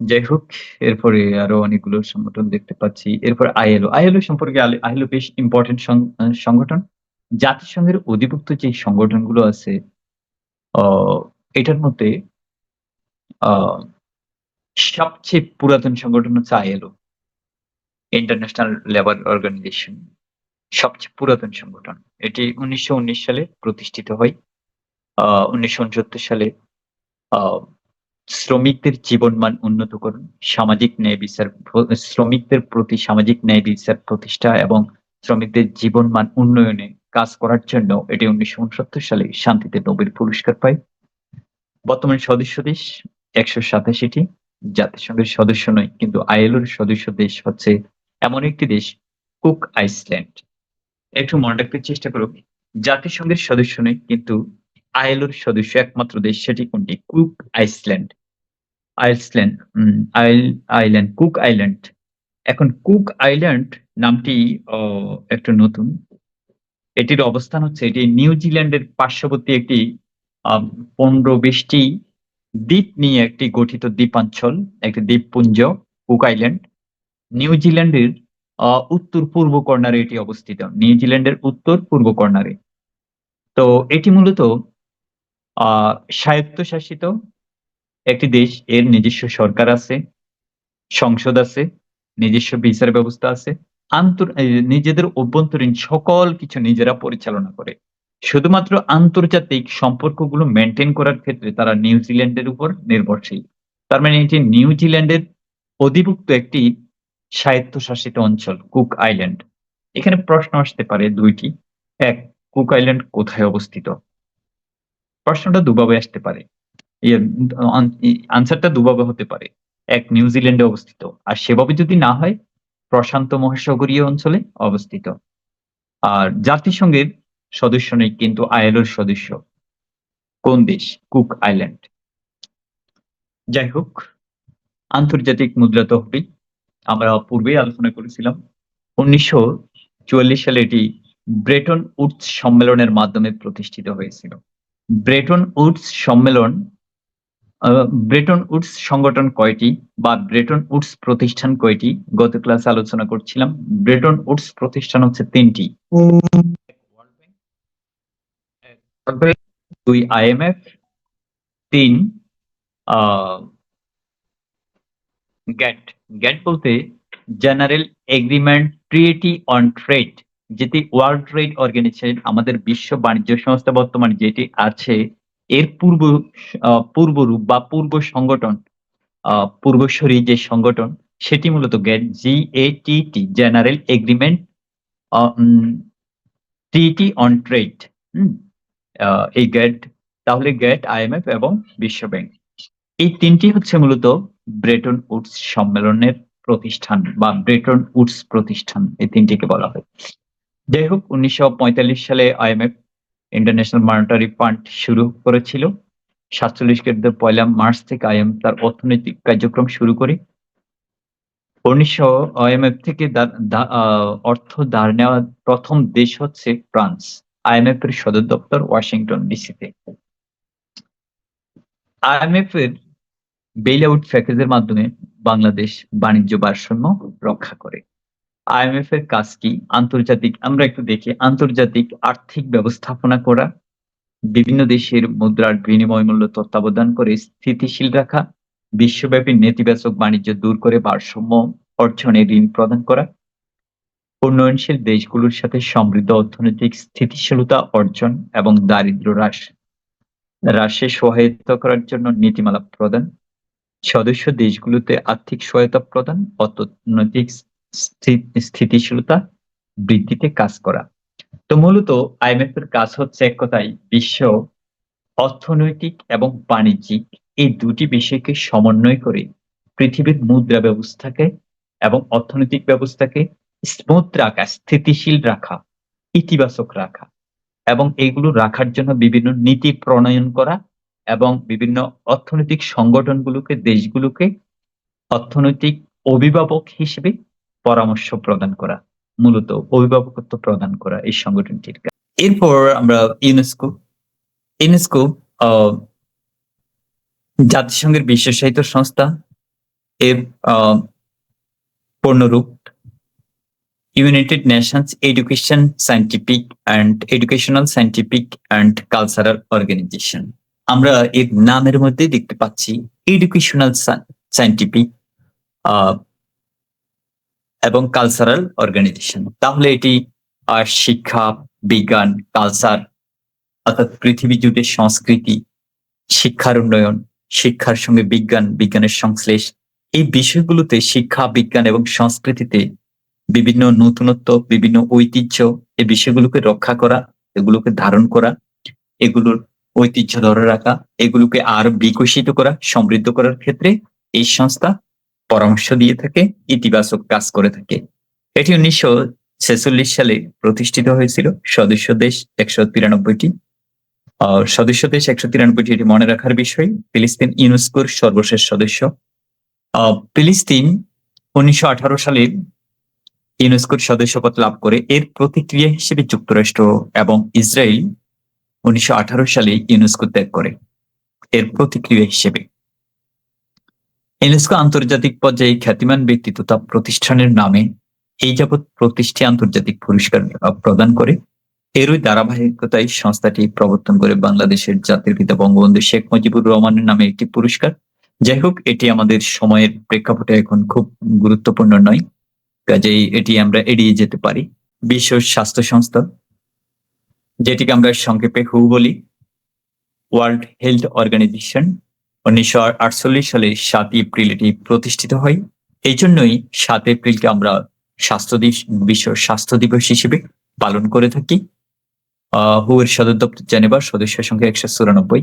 যাই হোক, এরপরে আরো অনেকগুলো সংগঠন দেখতে পাচ্ছি। এরপর আইএলও সম্পর্কে আইএলও বেশ ইম্পর্টেন্ট সংগঠন। জাতিসংঘের অধিভুক্ত যে সংগঠনগুলো আছে, এটার মধ্যে সবচেয়ে পুরাতন সংগঠন হচ্ছে আইএলও, ইন্টারন্যাশনাল লেবার অর্গানাইজেশন। সবচেয়ে পুরাতন সংগঠন। এটি ১৯১৯ সালে প্রতিষ্ঠিত হয়। ১৯৬৯ সালে শ্রমিকদের জীবনমান উন্নতকরণ, সামাজিক ন্যায় বিচার, শ্রমিকদের প্রতি সামাজিক ন্যায় বিচার প্রতিষ্ঠা এবং শ্রমিকদের জীবনমান উন্নয়নে কাজ করার জন্য এটি ১৯৬৯ সালে শান্তিতে নোবেল পুরস্কার পায়। বর্তমান সদস্য দেশ ১৮৭টি। জাতিসংঘের সদস্য নয়, কিন্তু আইএলওর সদস্য দেশ হচ্ছে এমন একটি দেশ, কুক আইল্যান্ড। একটু মনে রাখতে চেষ্টা করুন, জাতিসংঘের সদস্য নয় কিন্তু আইএলওর সদস্য একমাত্র দেশ, সেটি কোনটি? Cook island. Cook island. এখন কুক আইল্যান্ড নামটি একটু নতুন। এটির অবস্থান হচ্ছে, এটি নিউজিল্যান্ডের পার্শ্ববর্তী একটি ১৫-২০টি দ্বীপ নিয়ে একটি গঠিত দ্বীপাঞ্চল, একটি দ্বীপপুঞ্জ কুক আইল্যান্ড। নিউজিল্যান্ডের উত্তর পূর্ব কর্নারে এটি অবস্থিত। নিউজিল্যান্ডের উত্তর পূর্ব কর্নারে। তো এটি মূলত স্বায়ত্তশাসিত একটি দেশ। এর নিজস্ব সরকার আছে, সংসদ আছে, নিজস্ব বিচার ব্যবস্থা আছে, নিজেদের অভ্যন্তরীণ সকল কিছু নিজেরা পরিচালনা করে। শুধুমাত্র আন্তর্জাতিক সম্পর্কগুলো মেইনটেইন করার ক্ষেত্রে তারা নিউজিল্যান্ডের উপর নির্ভরশীল। তার মানে এটি নিউজিল্যান্ডের অধিভুক্ত একটি স্বায়ত্তশাসিত অঞ্চল কুক আইল্যান্ড। এখানে প্রশ্ন আসতে পারে দুইটি। এক, কুক আইল্যান্ড কোথায় অবস্থিত? প্রশ্নটা দুভাবে আসতে পারে। আনসারটা দুভাবে হতে পারে। এক, নিউজিল্যান্ডে অবস্থিত, আর সেভাবে যদি না হয় প্রশান্ত মহাসাগরীয় অঞ্চলে অবস্থিত। আর জাতিসংঘের সদস্য নেই কিন্তু আইএলওর সদস্য। কোন দেশ? Cook island. যাই হোক, আন্তর্জাতিক মুদ্রা তহবিল আমরা পূর্বেই আলোচনা করেছিলাম। ১৯৪৪ সালে এটি ব্রেটন উডস সম্মেলনের মাধ্যমে প্রতিষ্ঠিত হয়েছিল। ব্রেটন উডস সম্মেলন, ব্রেটন উডস সংগঠন কয়টি বা ব্রেটন উডস প্রতিষ্ঠান কয়টি? গত ক্লাসে আলোচনা করছিলাম। ব্রেটন উডস প্রতিষ্ঠান হচ্ছে ৩টি। ২ আইএমএফ, ৩ আহ গ্যাট গ্যাট বলতে general agreement treaty on trade, যেটি ওয়ার্ল্ড ট্রেড অর্গানাইজেশন, আমাদের বিশ্ব বাণিজ্য সংস্থা বর্তমানে যেটি আছে, এর পূর্বরূপ বা পূর্ব সংগঠন, পূর্বসরী যে সংগঠন, সেটি মূলত গ্যাট, GATT, general agreement treaty on trade. এই গ্যাট, তাহলে গ্যাট, IMF এবং বিশ্ব ব্যাংক, এই তিনটি হচ্ছে মূলত ব্রেটন উডস সম্মেলনের প্রতিষ্ঠান বা ব্রেটন উডস প্রতিষ্ঠান, এই তিনটিকে বলা হয়। যাই হোক, 1945 সালে IMF, ইন্টারন্যাশনাল মনিটারি ফান্ড, শুরু করেছিল। 47 খ্রিস্টাব্দের 1 মার্চ থেকে IMF তার অর্থনৈতিক কার্যক্রম শুরু করে। IMF থেকে অর্থ ধার নেওয়া প্রথম দেশ হচ্ছে ফ্রান্স। IMF এর সদর দপ্তর ওয়াশিংটন ডিসিতে। IMF এর বেইল আউট প্যাকেজের মাধ্যমে বাংলাদেশ বাণিজ্য ভারসাম্য রক্ষা করে। IMF এর কাজ কি? আন্তর্জাতিক, আমরা একটু দেখি, আন্তর্জাতিক আর্থিক ব্যবস্থাপনা করা, বিভিন্ন দেশের মুদ্রার বিনিময় মূল্য তত্ত্বাবধান করে স্থিতিশীল রাখা, বিশ্বব্যাপী নেতিবাচক বাণিজ্য দূর করে ভারসাম্য অর্জনে ঋণ প্রদান করা, উন্নয়নশীল দেশগুলোর সাথে সমৃদ্ধ অর্থনৈতিক স্থিতিশীলতা অর্জন এবং দারিদ্র্য হ্রাসে সহায়তা করার জন্য নীতিমালা প্রদান, সদস্য দেশগুলোতে আর্থিক সহায়তা প্রদান, অর্থনৈতিক স্থিতিশীলতা বৃদ্ধিতে কাজ করা। তো মূলত IMF এর কাজ হচ্ছে এক কথায় বিশ্ব অর্থনৈতিক এবং বাণিজ্যিক এই দুটি বিষয়কে সমন্বয় করে পৃথিবীর মুদ্রা ব্যবস্থাকে এবং অর্থনৈতিক ব্যবস্থাকে স্মুথ রাখা, স্থিতিশীল রাখা, ইতিবাচক রাখা এবং এগুলো রাখার জন্য বিভিন্ন নীতি প্রণয়ন করা এবং বিভিন্ন অর্থনৈতিক সংগঠনগুলোকে, দেশগুলোকে অর্থনৈতিক অভিভাবক হিসেবে পরামর্শ প্রদান করা, মূলত অভিভাবকত্ব প্রদান করা এই সংগঠনটির কাজ। এরপর আমরা ইউনেস্কো জাতিসংঘের বিশ্ব সাহিত্য সংস্থা, এর পূর্ণরূপ United Nations educational scientific and cultural organisation. আমরা এর নামের মধ্যে দেখতে পাচ্ছি এডুকেশনাল সায়েন্টিফিক এবং কালচারাল অর্গানাইজেশন। তাহলে এটি শিক্ষা, বিজ্ঞান, কালচার, অর্থাৎ পৃথিবী জুড়ে সংস্কৃতি, শিক্ষার উন্নয়ন, শিক্ষার সঙ্গে বিজ্ঞান, বিজ্ঞানের সংশ্লেষ, এই বিষয়গুলোতে শিক্ষা, বিজ্ঞান এবং সংস্কৃতিতে বিভিন্ন নতুনত্ব, বিভিন্ন ঐতিহ্য, এই বিষয়গুলোকে রক্ষা করা, এগুলোকে ধারণ করা, এগুলোর ঐতিহ্য ধরে রাখা, এগুলোকে আরো বিকশিত করা, সমৃদ্ধ করার ক্ষেত্রে এই সংস্থা পরামর্শ দিয়ে থাকে, ইতিবাচক কাজ করে থাকে। এটি 1946 সালে প্রতিষ্ঠিত হয়েছিল। সদস্য দেশ 193টি। সদস্য দেশ 193টি, এটি মনে রাখার বিষয়। ফিলিস্তিন ইউনেস্কোর সর্বশেষ সদস্য। ফিলিস্তিন 1918 সালে ইউনেস্কোর সদস্যপদ লাভ করে। এর প্রতিক্রিয়া হিসেবে যুক্তরাষ্ট্র এবং ইসরায়েল 1918 সালে ইউনেস্কো ত্যাগ করে। এর প্রতিক্রিয়া হিসেবে ইউনেস্কো আন্তর্জাতিক পর্যায়ে খ্যাতিমান ব্যক্তি তথা প্রতিষ্ঠানের নামে এই যাবৎ প্রতিষ্ঠা আন্তর্জাতিক পুরস্কার প্রদান করে। এরই ধারাবাহিকতায় সংস্থাটি প্রবর্তন করে বাংলাদেশের জাতির পিতা বঙ্গবন্ধু শেখ মুজিবুর রহমানের নামে একটি পুরস্কার। যাই হোক, এটি আমাদের সময়ের প্রেক্ষাপটে এখন খুব গুরুত্বপূর্ণ নয়, কাজেই এটি আমরা এড়িয়ে যেতে পারি। বিশ্ব স্বাস্থ্য সংস্থা, যেটিকে আমরা সংক্ষেপে WHO বলি, ওয়ার্ল্ড হেলথ অর্গানাইজেশন, 1948 সালে 7 এপ্রিল এটি প্রতিষ্ঠিত হয়। এই জন্যই 7 এপ্রিলকে আমরা বিশ্ব স্বাস্থ্য দিবস হিসেবে পালন করে থাকি। WHO এর সদর দপ্তর জেনেভা, সদস্য সংখ্যা 194।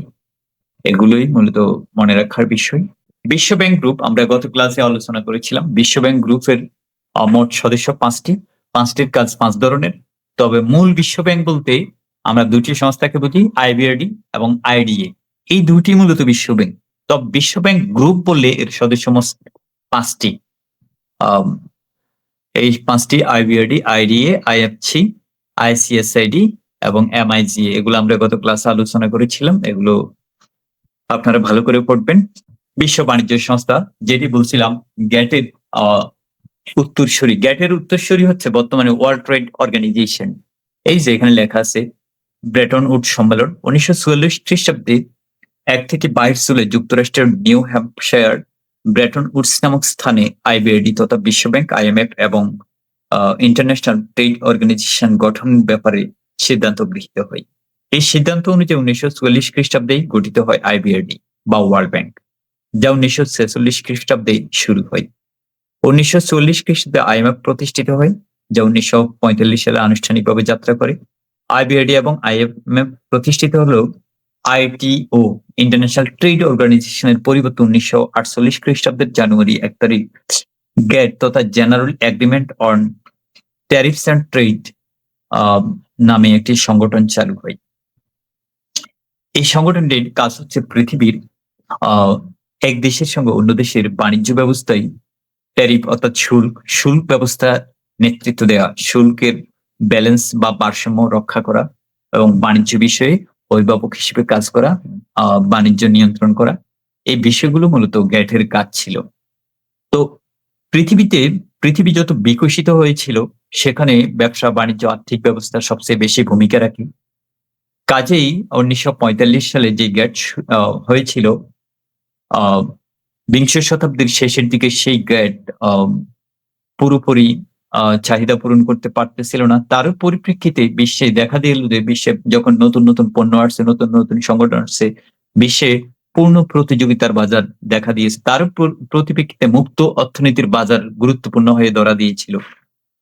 এগুলোই মূলত মনে রাখার বিষয়। বিশ্ব ব্যাংক গ্রুপ, আমরা গত ক্লাসে আলোচনা করেছিলাম। বিশ্ব ব্যাংক গ্রুপের মোট সদস্য 5টির কাজ 5 ধরনের। তবে মূল বিশ্ব ব্যাংক বলতে আমরা দুটি সংস্থাকে বুঝি, IBRD এবং IDA। এই দুটি মূলত বিশ্ব ব্যাংক। তবে বিশ্ব ব্যাংক গ্রুপ বললে এর সদস্য 5টি। এই 5টি IBRD, IDA, IFC, ICSID এবং MIGA। এগুলো আমরা গত ক্লাসে আলোচনা করেছিলাম। এগুলো আপনারা ভালো করে পড়বেন। বিশ্ব বাণিজ্য সংস্থা, যেটি বলছিলাম গ্যাটের উত্তরসূরি। গ্যাটের উত্তরসূরি হচ্ছে বর্তমানে ওয়ার্ল্ড ট্রেড অর্গানাইজেশন। এই যে এখানে লেখা আছে ব্রেটন উডস সম্মেলন 1944 খ্রিস্টাব্দে 1 থেকে 22 জুলাই যুক্তরাষ্ট্রের নিউ হ্যাম্পশায়ার ব্রেটন উডস নামক স্থানে আইবিএডি তথা বিশ্বব্যাংক, আইএমএফ এবং ইন্টারন্যাশনাল ট্রেড অর্গানাইজেশন গঠনের ব্যাপারে সিদ্ধান্ত গৃহীত হয়। এই সিদ্ধান্ত অনুযায়ী 1944 খ্রিস্টাব্দে গঠিত হয় আইবিএডি বা ওয়ার্ল্ড ব্যাংক, যা 1946 খ্রিস্টাব্দে শুরু হয়। 1940 খ্রিস্টাব্দে আইএমএফ প্রতিষ্ঠিত হয়, যা 1945 সালে আনুষ্ঠানিকভাবে যাত্রা করে। আইবিএডি এবং আইএমএফ প্রতিষ্ঠিত হলেও আইটিও ইন্টারন্যাশনাল ট্রেড অর্গানাইজেশনের পরিবর্তে 1948 খ্রিস্টাব্দের জানুয়ারি 1 তারিখ গ্যাট তথা general agreement on tariffs and trade নামে একটি সংগঠন চালু হয়। এই সংগঠনটির কাজ হচ্ছে পৃথিবীর এক দেশের সঙ্গে অন্য দেশের বাণিজ্য ব্যবস্থায় ট্যারিফ অর্থাৎ শুল্ক ব্যবস্থা নেতৃত্ব দেওয়া, শুল্কের ব্যালেন্স বা ভারসাম্য রক্ষা করা এবং বাণিজ্য বিষয়ে অভিভাবক হিসেবে কাজ করা, বাণিজ্য নিয়ন্ত্রণ করা, এই বিষয়গুলো মূলত গ্যাটের কাজ ছিল। তো পৃথিবী যত বিকশিত হয়েছিল সেখানে ব্যবসা বাণিজ্য আর্থিক ব্যবস্থা সবচেয়ে বেশি ভূমিকা রাখে। কাজেই 1945 সালে যে গ্যাট হয়েছিল, বিংশ শতাব্দীর শেষের দিকে সেই গ্যাট পুরোপুরি চাহিদা পূরণ করতে পারতেছিল না। তার পরিপ্রেক্ষিতে বিশ্বে দেখা দিল যে বিশ্বে যখন নতুন নতুন পণ্য আসছে, নতুন নতুন সংগঠন আসছে, বিশ্বে পূর্ণ প্রতিযোগিতার বাজার দেখা দিয়েছে। তার পরিপ্রেক্ষিতে মুক্ত অর্থনীতির বাজার গুরুত্বপূর্ণ হয়ে ধরা দিয়েছিল।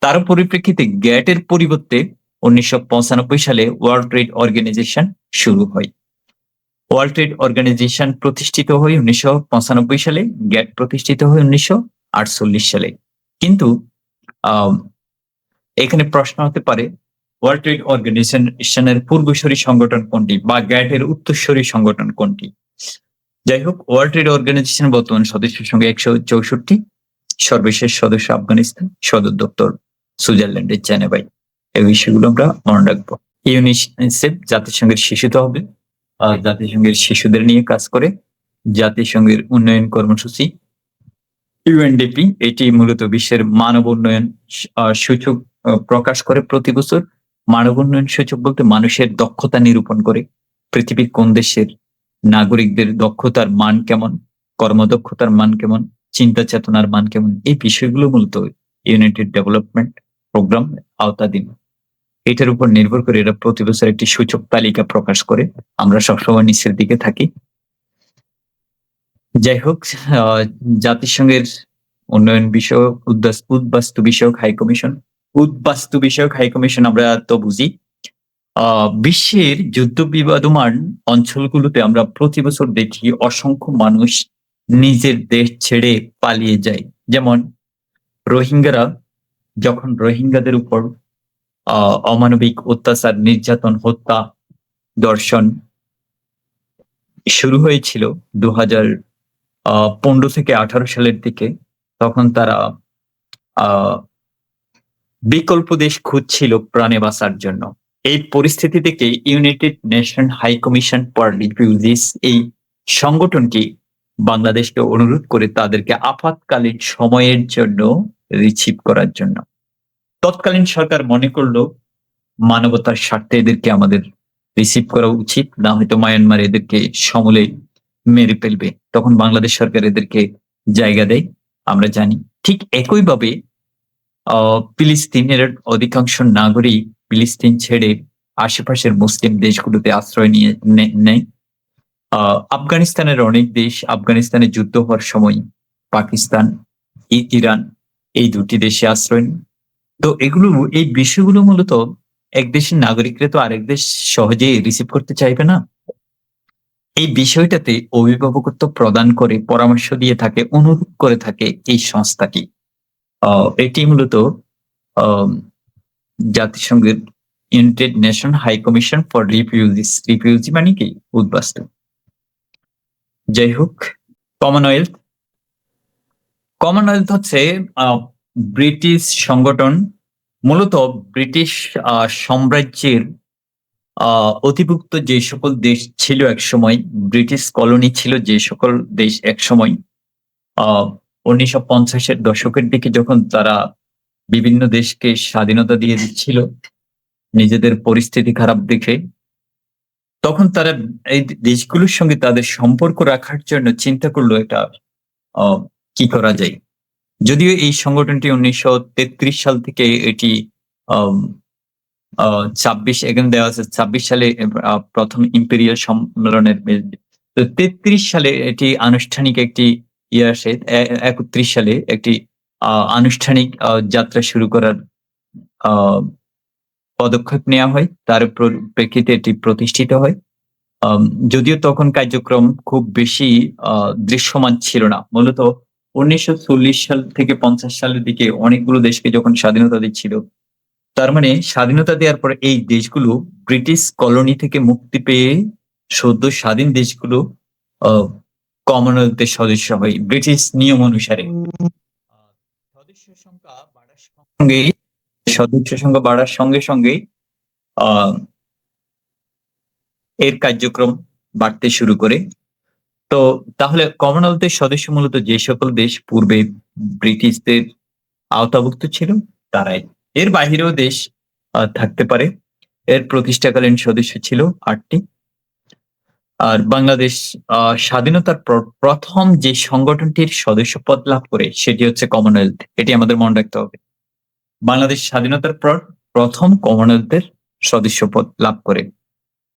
তার পরিপ্রেক্ষিতে গ্যাটের পরিবর্তে 1995 সালে ওয়ার্ল্ড ট্রেড অর্গানাইজেশন শুরু হয়। ওয়ার্ল্ড ট্রেড অর্গানাইজেশন প্রতিষ্ঠিত হয় 1995 সালে, গ্যাট প্রতিষ্ঠিত হয় 1948 সালে। কিন্তু এখানে প্রশ্ন হতে পারে, ওয়ার্ল্ড ট্রেড অর্গানাইজেশনের পূর্বসূরি সংগঠন কোনটি বা গ্যাটের উত্তরসূরি সংগঠন কোনটি? যাই হোক, ওয়ার্ল্ড ট্রেড অর্গানাইজেশন বর্তমান সদস্যের সঙ্গে 164, সর্বশেষ সদস্য আফগানিস্তান, সদর দপ্তর সুইজারল্যান্ডের জেনেভায়। এই বিষয়গুলো আমরা মনে রাখবো। ইউনিসেফ জাতিসংঘের শিশু তহবিল, জাতিসংঘের শিশুদের নিয়ে কাজ করে। জাতিসংঘের উন্নয়ন কর্মসূচি ইউএনডিপি, এটি মূলত বিশ্বের মানব উন্নয়ন সূচক প্রকাশ করে প্রতি বছর। মানব উন্নয়ন সূচক বলতে মানুষের দক্ষতা নিরূপণ করে পৃথিবীর কোন দেশের নাগরিকদের দক্ষতার মান কেমন, কর্মদক্ষতার মান কেমন, চিন্তা চেতনার মান কেমন, এই বিষয়গুলো মূলত ইউনাইটেড ডেভেলপমেন্ট প্রোগ্রাম আওতাধীন। এটার উপর নির্ভর করে এরা প্রতি বছর একটি সূচক তালিকা প্রকাশ করে। আমরা সবসময় নিচের দিকে থাকি। যাই হোক, জাতিসংঘের উন্নয়ন বিষয়ক উদ্বাস্তু বিষয়ক হাই কমিশন আমরা তো বুঝি। বিশ্বের যুদ্ধ বিবাদমান অঞ্চলগুলোতে আমরা প্রতি বছর দেখি অসংখ্য মানুষ নিজের দেশ ছেড়ে পালিয়ে যায়। যেমন রোহিঙ্গারা, যখন রোহিঙ্গাদের উপর অমানবিক অত্যাচার, নির্যাতন, হত্যা, ধর্ষণ শুরু হয়েছিল 2015 থেকে 18 সালের দিকে, তখন তারা বিকল্প দেশ খুঁজছিল প্রাণে বাঁচার জন্য। এই পরিস্থিতি থেকে United Nation High Commission for Refugees, এই সংগঠনটি বাংলাদেশকে অনুরোধ করে তাদেরকে আপাতকালীন সময়ের জন্য রিসিভ করার জন্য। তৎকালীন সরকার মনে করলো মানবতার স্বার্থে এদেরকে আমাদের রিসিভ করা উচিত, না হয়তো মায়ানমার এদেরকে সমূলে মেরে ফেলবে। তখন বাংলাদেশ সরকার এদেরকে জায়গা দেয়, আমরা জানি। ঠিক একইভাবে ফিলিস্তিনের অধিকাংশ নাগরিক ফিলিস্তিন ছেড়ে আশেপাশের মুসলিম দেশগুলোতে আশ্রয় নিয়ে নেয়। আফগানিস্তানের অনেক দেশ, আফগানিস্তানে যুদ্ধ হওয়ার সময় পাকিস্তান, ইরান, এই দুটি দেশে আশ্রয় নেয়। তো এই বিষয়গুলো মূলত এক দেশের নাগরিকরা তো আরেক দেশ সহজেই রিসিভ করতে চাইবে না। এই বিষয়টাতে অভিভাবকত্ব প্রদান করে, পরামর্শ দিয়ে থাকে, অনুরোধ করে থাকে এই সংস্থাটি। এটি মূলত জাতিসংঘের United Nation High Commission for Refugee মানে কি? উদ্বাস্তু। যাই হোক, কমনওয়েলথ হচ্ছে ব্রিটিশ সংগঠন, মূলত ব্রিটিশ সাম্রাজ্যের অধিভুক্ত যে সকল দেশ ছিল একসময়, ব্রিটিশ কলোনি ছিল যে সকল দেশ একসময়, 1950-এর দশকের দিকে যখন তারা বিভিন্ন দেশকে স্বাধীনতা দিয়ে দিচ্ছিল নিজেদের পরিস্থিতি খারাপ দেখে, তখন তারা এই দেশগুলোর সঙ্গে তাদের সম্পর্ক রাখার জন্য চিন্তা করলো এটা কি করা যায়। যদিও এই সংগঠনটি ১৯৩৩ সাল থেকে এটি আম আ ২৬ এখানে দেওয়া আছে ২৬ সালে প্রথম ইম্পেরিয়াল সম্মেলনের তো ৩৩ সালে এটি আনুষ্ঠানিক একটি আসে। ৩১ সালে একটি আনুষ্ঠানিক যাত্রা শুরু করার আ পদক্ষেপ নেওয়া হয়। তার প্রেক্ষিতে এটি প্রতিষ্ঠিত হয়। আম যদিও তখন কার্যক্রম খুব বেশি আ দৃশ্যমান ছিল না। মূলত ১৯৪০ সাল থেকে ৫০ সালের দিকে অনেকগুলো দেশকে যখন স্বাধীনতা দিচ্ছিল, তার মানে স্বাধীনতা দেওয়ার পরে এই দেশগুলো ব্রিটিশ কলোনি থেকে মুক্তি পেয়ে সদ্য স্বাধীন দেশগুলো আ কমনওয়েলথের সদস্য হয় ব্রিটিশ নিয়ম অনুসারে। আ সদস্য সংখ্যা বাড়ার সঙ্গেই সদস্য সংখ্যা বাড়ার সঙ্গে আ এর কার্যক্রম বাড়তে শুরু করে। তো তাহলে কমনওয়েলথের সদস্য মূলত যে সকল দেশ পূর্বে ব্রিটিশদের আওতাভুক্ত ছিল তারাই। এর বাহিরেও দেশ থাকতে পারে। এর প্রতিষ্ঠাকালীন সদস্য ছিল ৮ টি। আর বাংলাদেশ স্বাধীনতার পর ১ম যে সংগঠনটির সদস্যপদ লাভ করে সেটি হচ্ছে কমনওয়েলথ। এটি আমাদের মনে রাখতে হবে। বাংলাদেশ স্বাধীনতার পর ১ম কমনওয়েলথের সদস্যপদ লাভ করে।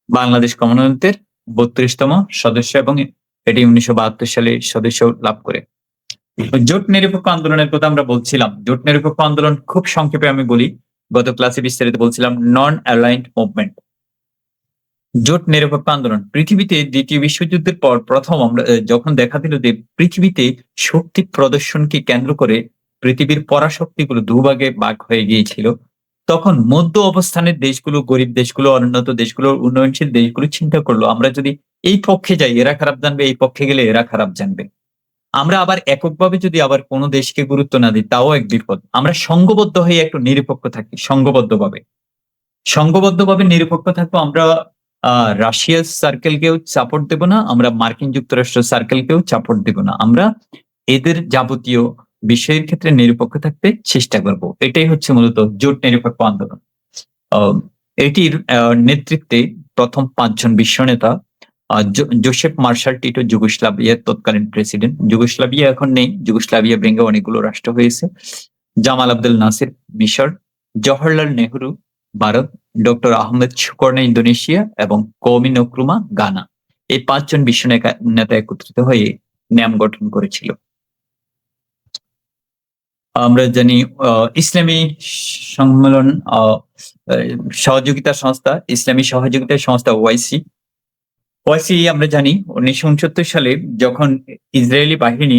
বাংলাদেশ কমনওয়েলথের ৩২ তম সদস্য এবং এটি ১৯৭২ সালে সদস্য লাভ করে। জোট নিরপেক্ষ আন্দোলনের কথা আমরা বলছিলাম। জোট নিরপেক্ষ আন্দোলন খুব সংক্ষেপে আমি বলি। গত ক্লাসে বিস্তারিত বলছিলাম নন অ্যালাইনড মুভমেন্ট। জোট নিরপেক্ষ আন্দোলন পৃথিবীতে ২য় বিশ্বযুদ্ধের পর ১ম আমরা যখন দেখা দিল যে পৃথিবীতে শক্তি প্রদর্শনকে কেন্দ্র করে পৃথিবীর পরাশক্তিগুলো দুভাগে ভাগ হয়ে গিয়েছিল। তখন মধ্য অবস্থানের দেশগুলো, গরিব দেশগুলো, অনুন্নত দেশগুলো, উন্নয়নশীল দেশগুলো চিন্তা করলো আমরা যদি এই পক্ষে যাই এরা খারাপ জানবে, এই পক্ষে গেলে এরা খারাপ জানবে। আমরা আবার এককভাবে যদি আবার কোন দেশকে গুরুত্ব না দিই তাও এক বিপদ। আমরা সংঘবদ্ধ হয়ে একটু নিরপেক্ষ থাকি সংঘবদ্ধভাবে। সংঘবদ্ধভাবে নিরপেক্ষ থাকবো আমরা আ রাশিয়ার সার্কেলকেও সাপোর্ট দেব না, আমরা মার্কিন যুক্তরাষ্ট্র সার্কেলকেও সাপোর্ট দেব না। আমরা এদের যাবতীয় বিষয়ের ক্ষেত্রে নিরপেক্ষ থাকতে চেষ্টা করব। এটাই হচ্ছে মূলত জোট নিরপেক্ষ আন্দোলন। আ এটির নেতৃত্বে ১ম ৫ জন বিশ্ব নেতা জোসেফ মার্শাল টিটো যুগোস্লাভিয়ার তৎকালীন প্রেসিডেন্ট। যুগোস্লাভিয়া এখন নেই। যুগোস্লাভিয়া ভেঙে অনেকগুলো রাষ্ট্র হয়েছে। জামাল আব্দেল নাসির মিশর, জওহরলাল নেহরু ভারত, ডক্টর আহমেদ সুকর্ণ ইন্দোনেশিয়া এবং কওমি নক্রুমা গানা। এই ৫ জন বিশ্ব নেতা একত্রিত হয়ে ন্যাম গঠন করেছিল। আমরা জানি আ ইসলামী সম্মেলন আ আ সহযোগিতা সংস্থা, ইসলামী সহযোগিতা সংস্থা ওআইসি। ওআইসি আমরা জানি ১৯৬৯ সালে যখন ইসরায়েলি বাহিনী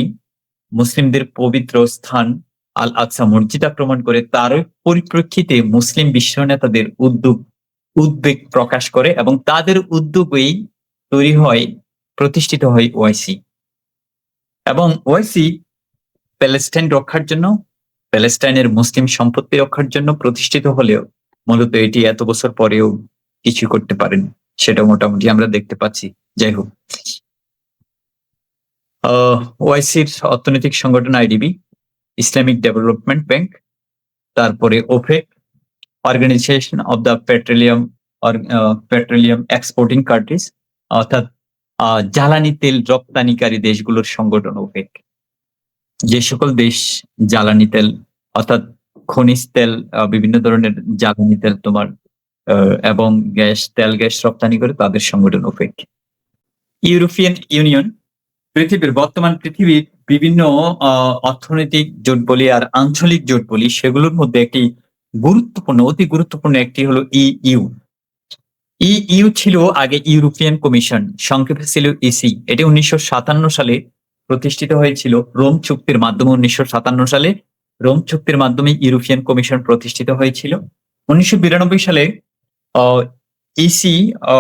মুসলিমদের পবিত্র স্থান আল আকসা মসজিদ আক্রমণ করে তার পরিপ্রেক্ষিতে মুসলিম বিশ্ব নেতাদের উদ্বেগ প্রকাশ করে এবং তাদের উদ্যোগেই তৈরি হয় প্রতিষ্ঠিত হয় ওআইসি এবং ওআইসি প্যালেস্টাইন রক্ষার জন্য প্যালেস্টাইনের মুসলিম সম্পত্তি রক্ষার জন্য প্রতিষ্ঠিত হলেও মূলত এটি এত বছর পরেও কিছু করতে পারেনি। সেটা মোটামুটি আমরা দেখতে পাচ্ছি। যাই হোক, ওআইসির অর্থনৈতিক সংগঠন আইডিবি, ইসলামিক ডেভেলপমেন্ট ব্যাংক, তারপরে OPEC, Organization of the Petroleum Exporting Countries, অর্থাৎ জ্বালানি তেল রপ্তানিকারী দেশগুলোর সংগঠন ওপেক। যে সকল দেশ জ্বালানি তেল অর্থাৎ খনিজ তেল, বিভিন্ন ধরনের জ্বালানি তেল তোমার এবং তেল গ্যাস রপ্তানি করে তাদের সংগঠন ওপেক। ইউরোপিয়ান ইউনিয়ন পৃথিবীর বিভিন্ন অর্থনৈতিক জোট বলি আর আঞ্চলিক জোট বলি সেগুলোর মধ্যে একটি অতি গুরুত্বপূর্ণ একটি হলো ইইউ। ইইউ ছিল আগে ইউরোপিয়ান কমিশন, সংক্ষেপে ছিল ইসি। এটি ১৯৫৭ সালে প্রতিষ্ঠিত হয়েছিল রোম চুক্তির মাধ্যমে। ১৯৫৭ সালে রোম চুক্তির মাধ্যমে ইউরোপিয়ান কমিশন প্রতিষ্ঠিত হয়েছিল। ১৯৯২ সালে আ ইসি আ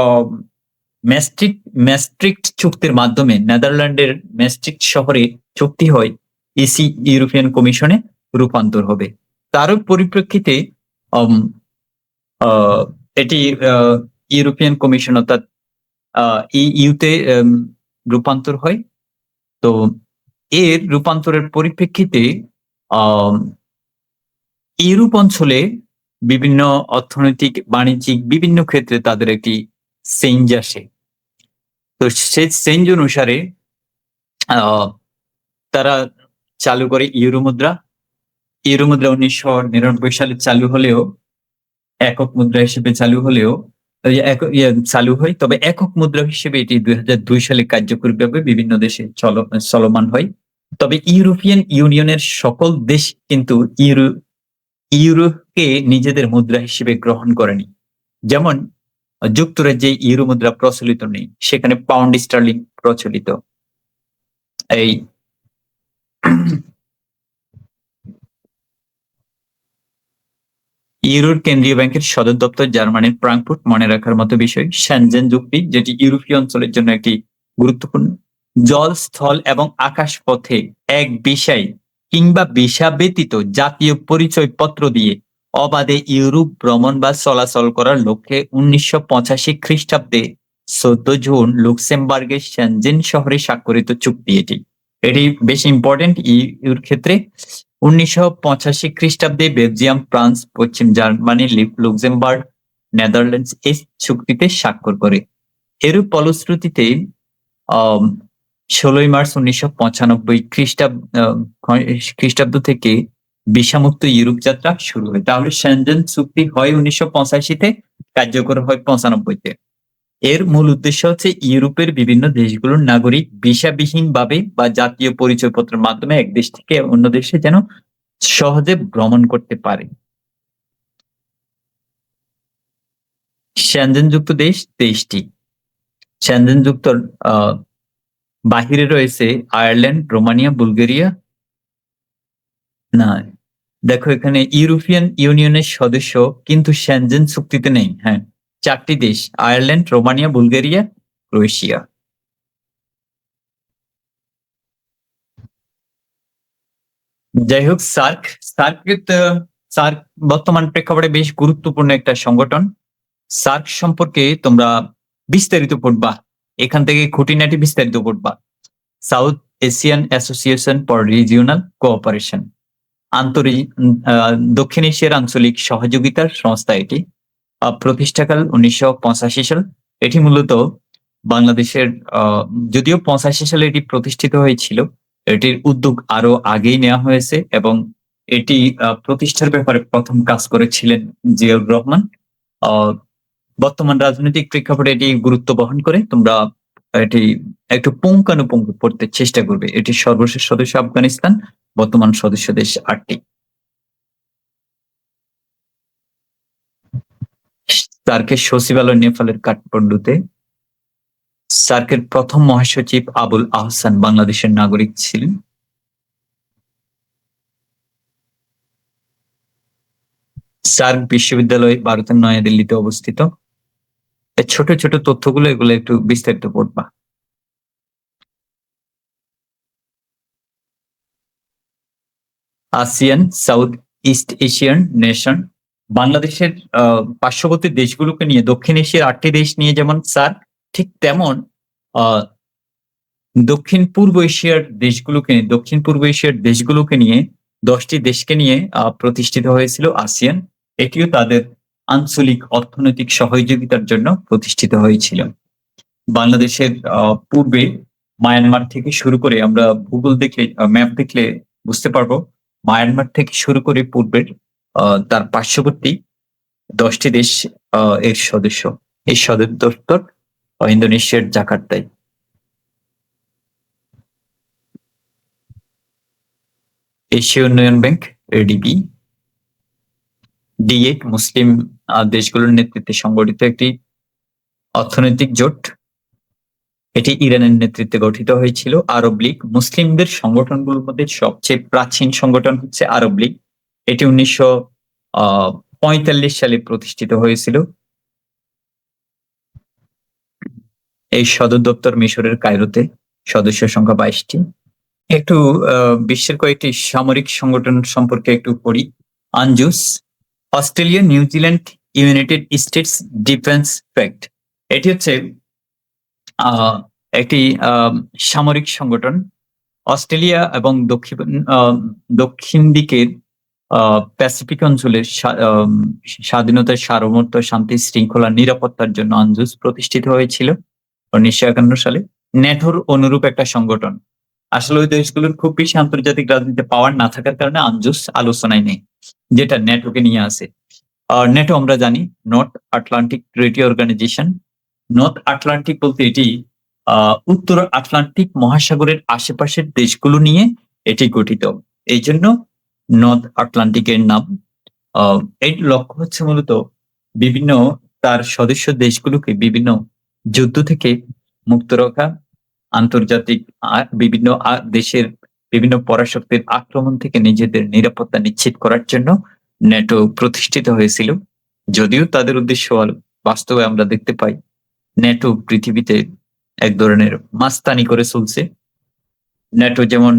ম্যাস্ট্রিক্ট চুক্তির মাধ্যমে নেদারল্যান্ডের ম্যাস্ট্রিক্ট শহরে চুক্তি হয় ইসি ইউরোপিয়ান কমিশনে রূপান্তর হবে। তারও পরিপ্রেক্ষিতে আম আ এটি ইউরোপিয়ান কমিশন অর্থাৎ ইইউতে রূপান্তর হয়। তো এর রূপান্তরের পরিপ্রেক্ষিতে আম ইউরোপ অঞ্চলে বিভিন্ন অর্থনৈতিক, বাণিজ্যিক বিভিন্ন ক্ষেত্রে তাদের একটি চেঞ্জ আসে। তো সেই চেঞ্জ অনুসারে তারা চালু করে ইউরো মুদ্রা। ইউরো মুদ্রা ১৯৯৯ সালে চালু হলেও একক মুদ্রা হিসেবে চালু হলেও চালু হয়। তবে একক মুদ্রা হিসেবে এটি ২০০২ সালে কার্যকরীভাবে বিভিন্ন দেশে চলমান হয়। তবে ইউরোপিয়ান ইউনিয়নের সকল দেশ কিন্তু ইউরোকে নিজেদের মুদ্রা হিসেবে গ্রহণ করেনি। যেমন যুক্তরাজ্যে ইউরো মুদ্রা প্রচলিত নেই, সেখানে পাউন্ড স্টার্লিং প্রচলিত। এই ইউরোর কেন্দ্রীয় ব্যাংকের সদর দপ্তর জার্মানির ফ্রাঙ্কফুর্ট। মনে রাখার মতো বিষয় সেনজেন চুক্তি, যেটি ইউরোপীয় অঞ্চলের জন্য একটি গুরুত্বপূর্ণ। জল, স্থল এবং আকাশ পথে এক ভিসায় কিংবা ভিসা ব্যতীত জাতীয় পরিচয়পত্র দিয়ে অবাধে ইউরোপ ভ্রমণ বা চলাচল করার লক্ষ্যে ১৯৮৫ খ্রিস্টাব্দে ১৪ জুন লুক্সেমবার্গের সেনজেন শহরে স্বাক্ষরিত চুক্তি এটি। এটি বেশ ইম্পর্টেন্ট ইউর ক্ষেত্রে। ১৯৮৫ খ্রিস্টাব্দে বেলজিয়াম, ফ্রান্স, পশ্চিম জার্মানি, লুক্সেমবার্গ, নেদারল্যান্ডস এই চুক্তিতে স্বাক্ষর করে। এরূপ ফলশ্রুতিতে ১৬ মার্চ ১৯৯৫ খ্রিস্টাব্দ থেকে ভিসামুক্ত ইউরোপ যাত্রা শুরু হয়। তাহলে সেনজেন চুক্তি হয় ১৯৮৫-তে, কার্যকর হয় ৯৫-তে। এর মূল উদ্দেশ্য হচ্ছে ইউরোপের বিভিন্ন দেশগুলোর নাগরিক ভিসাবিহীনভাবে বা জাতীয় পরিচয়পত্রের মাধ্যমে এক দেশ থেকে অন্য দেশে যেন সহজে ভ্রমণ করতে পারে। সেনজেনযুক্ত দেশ ২৩টি। সেনজেনযুক্ত বাহিরে রয়েছে আয়ারল্যান্ড, রোমানিয়া, বুলগেরিয়া। না, দেখো এখানে ইউরোপিয়ান ইউনিয়নের সদস্য কিন্তু সেনজেন চুক্তিতে নেই। হ্যাঁ, ৪টি দেশ: আয়ারল্যান্ড, রোমানিয়া, বুলগেরিয়া, ক্রোয়েশিয়া। যাই হোক, সার্ক বর্তমান প্রেক্ষাপটে বেশ গুরুত্বপূর্ণ একটা সংগঠন। সার্ক সম্পর্কে তোমরা বিস্তারিত পড়বা, এখান থেকে খুঁটিনাটি বিস্তারিত পড়বা। South Asian association for regional cooperation, দক্ষিণ এশিয়ার আঞ্চলিক সহযোগিতার সংস্থা এটি। প্রতিষ্ঠাকাল ১৯৮৫ সাল। এটি মূলত বাংলাদেশের, যদিও ৮৫ সালে এটি প্রতিষ্ঠিত হয়েছিল, এটির উদ্যোগ আরো আগেই নেওয়া হয়েছে এবং এটি প্রতিষ্ঠার ব্যাপারে প্রথম কাজ করেছিলেন জিয়াউর রহমান। বর্তমান রাজনৈতিক প্রেক্ষাপটে এটি গুরুত্ব বহন করে। তোমরা এটি একটু পুঙ্খানুপুঙ্খ পড়তে চেষ্টা করবে। এটির সর্বশেষ সদস্য আফগানিস্তান, বর্তমান সদস্য দেশ ৮টি। সার্কের সচিবালয় নেপালের কাঠমান্ডুতে। সার্কের প্রথম মহাসচিব আবুল আহসান বাংলাদেশের নাগরিক ছিলেন। সার্ক বিশ্ববিদ্যালয় ভারতের নয়াদিল্লিতে অবস্থিত। ছোট ছোট তথ্যগুলো, এগুলো একটু বিস্তারিত পড়বা। ASEAN, south east Asian nation, বাংলাদেশের পার্শ্ববর্তী দেশগুলোকে নিয়ে, দক্ষিণ এশিয়ার ৮টি দেশ নিয়ে যেমন সার্ক, ঠিক তেমন দক্ষিণ পূর্ব এশিয়ার দেশগুলোকে নিয়ে ১০টি দেশকে নিয়ে প্রতিষ্ঠিত হয়েছিল আসিয়ান। এটিও তাদের আঞ্চলিক অর্থনৈতিক সহযোগিতার জন্য প্রতিষ্ঠিত হয়েছিল। বাংলাদেশের পূর্বে মায়ানমার থেকে শুরু করে, আমরা ভূগোল দেখলে, ম্যাপ দেখলে বুঝতে পারবো, মায়ানমার থেকে শুরু করে পূর্বের তার পার্শ্ববর্তী ১০টি দেশ এর সদস্য। এই সদর দপ্তর ইন্দোনেশিয়ার জাকার্তায়। এশীয় উন্নয়ন ব্যাংক, এডিবি। D8 মুসলিম দেশগুলোর নেতৃত্বে সংগঠিত একটি অর্থনৈতিক জোট। এটি ইরানের নেতৃত্বে গঠিত হয়েছিল। আরব লীগ, মুসলিমদের সংগঠনগুলোর মধ্যে সবচেয়ে প্রাচীন সংগঠন হচ্ছে আরব লীগ। এটি ১৯৪৫ সালে প্রতিষ্ঠিত হয়েছিল। এই সদর দপ্তর মিশরের কায়রোতে। সদস্য সংখ্যা ২২টি। একটু বিশ্বের কয়েকটি সামরিক সংগঠন সম্পর্কে একটু পড়ি। ANZUS, Australia, New Zealand, United States Defence Pact. এটি হচ্ছে একটি সামরিক সংগঠন। অস্ট্রেলিয়া এবং দক্ষিণ দিকের প্যাসিফিক অঞ্চলের স্বাধীনতার সার্বভৌমত্ব, শান্তি, শৃঙ্খলা, নিরাপত্তার জন্য আনজুস প্রতিষ্ঠিত হয়েছিল ১৯৫১ সালে। ন্যাটোর অনুরূপ একটা সংগঠন। আসলে ওই দেশগুলোর খুব বেশি আন্তর্জাতিক রাজনীতিতে পাওয়ার না থাকার কারণে আনজুস আলোচনায় নেই, যেটা ন্যাটোকে নিয়ে আসে। ন্যাটো আমরা জানি north Atlantic treaty organization. North Atlantic বলতে এটি উত্তর আটলান্টিক মহাসাগরের আশেপাশের দেশগুলো নিয়ে এটি গঠিত। এই জন্য নর্থ আটলান্টিকের নাম। এর লক্ষ্য হচ্ছে মূলত বিভিন্ন তার সদস্য দেশগুলোকে বিভিন্ন যুদ্ধ থেকে মুক্ত রাখা, আন্তর্জাতিক বিভিন্ন দেশের বিভিন্ন পরাশক্তির আক্রমণ থেকে নিজেদের নিরাপত্তা নিশ্চিত করার জন্য ন্যাটো প্রতিষ্ঠিত হয়েছিল। যদিও তাদের উদ্দেশ্য বাস্তবে আমরা দেখতে পাই ন্যাটো পৃথিবীতে এক ধরনের মাস্তানি করে চলছে। ন্যাটো যেমন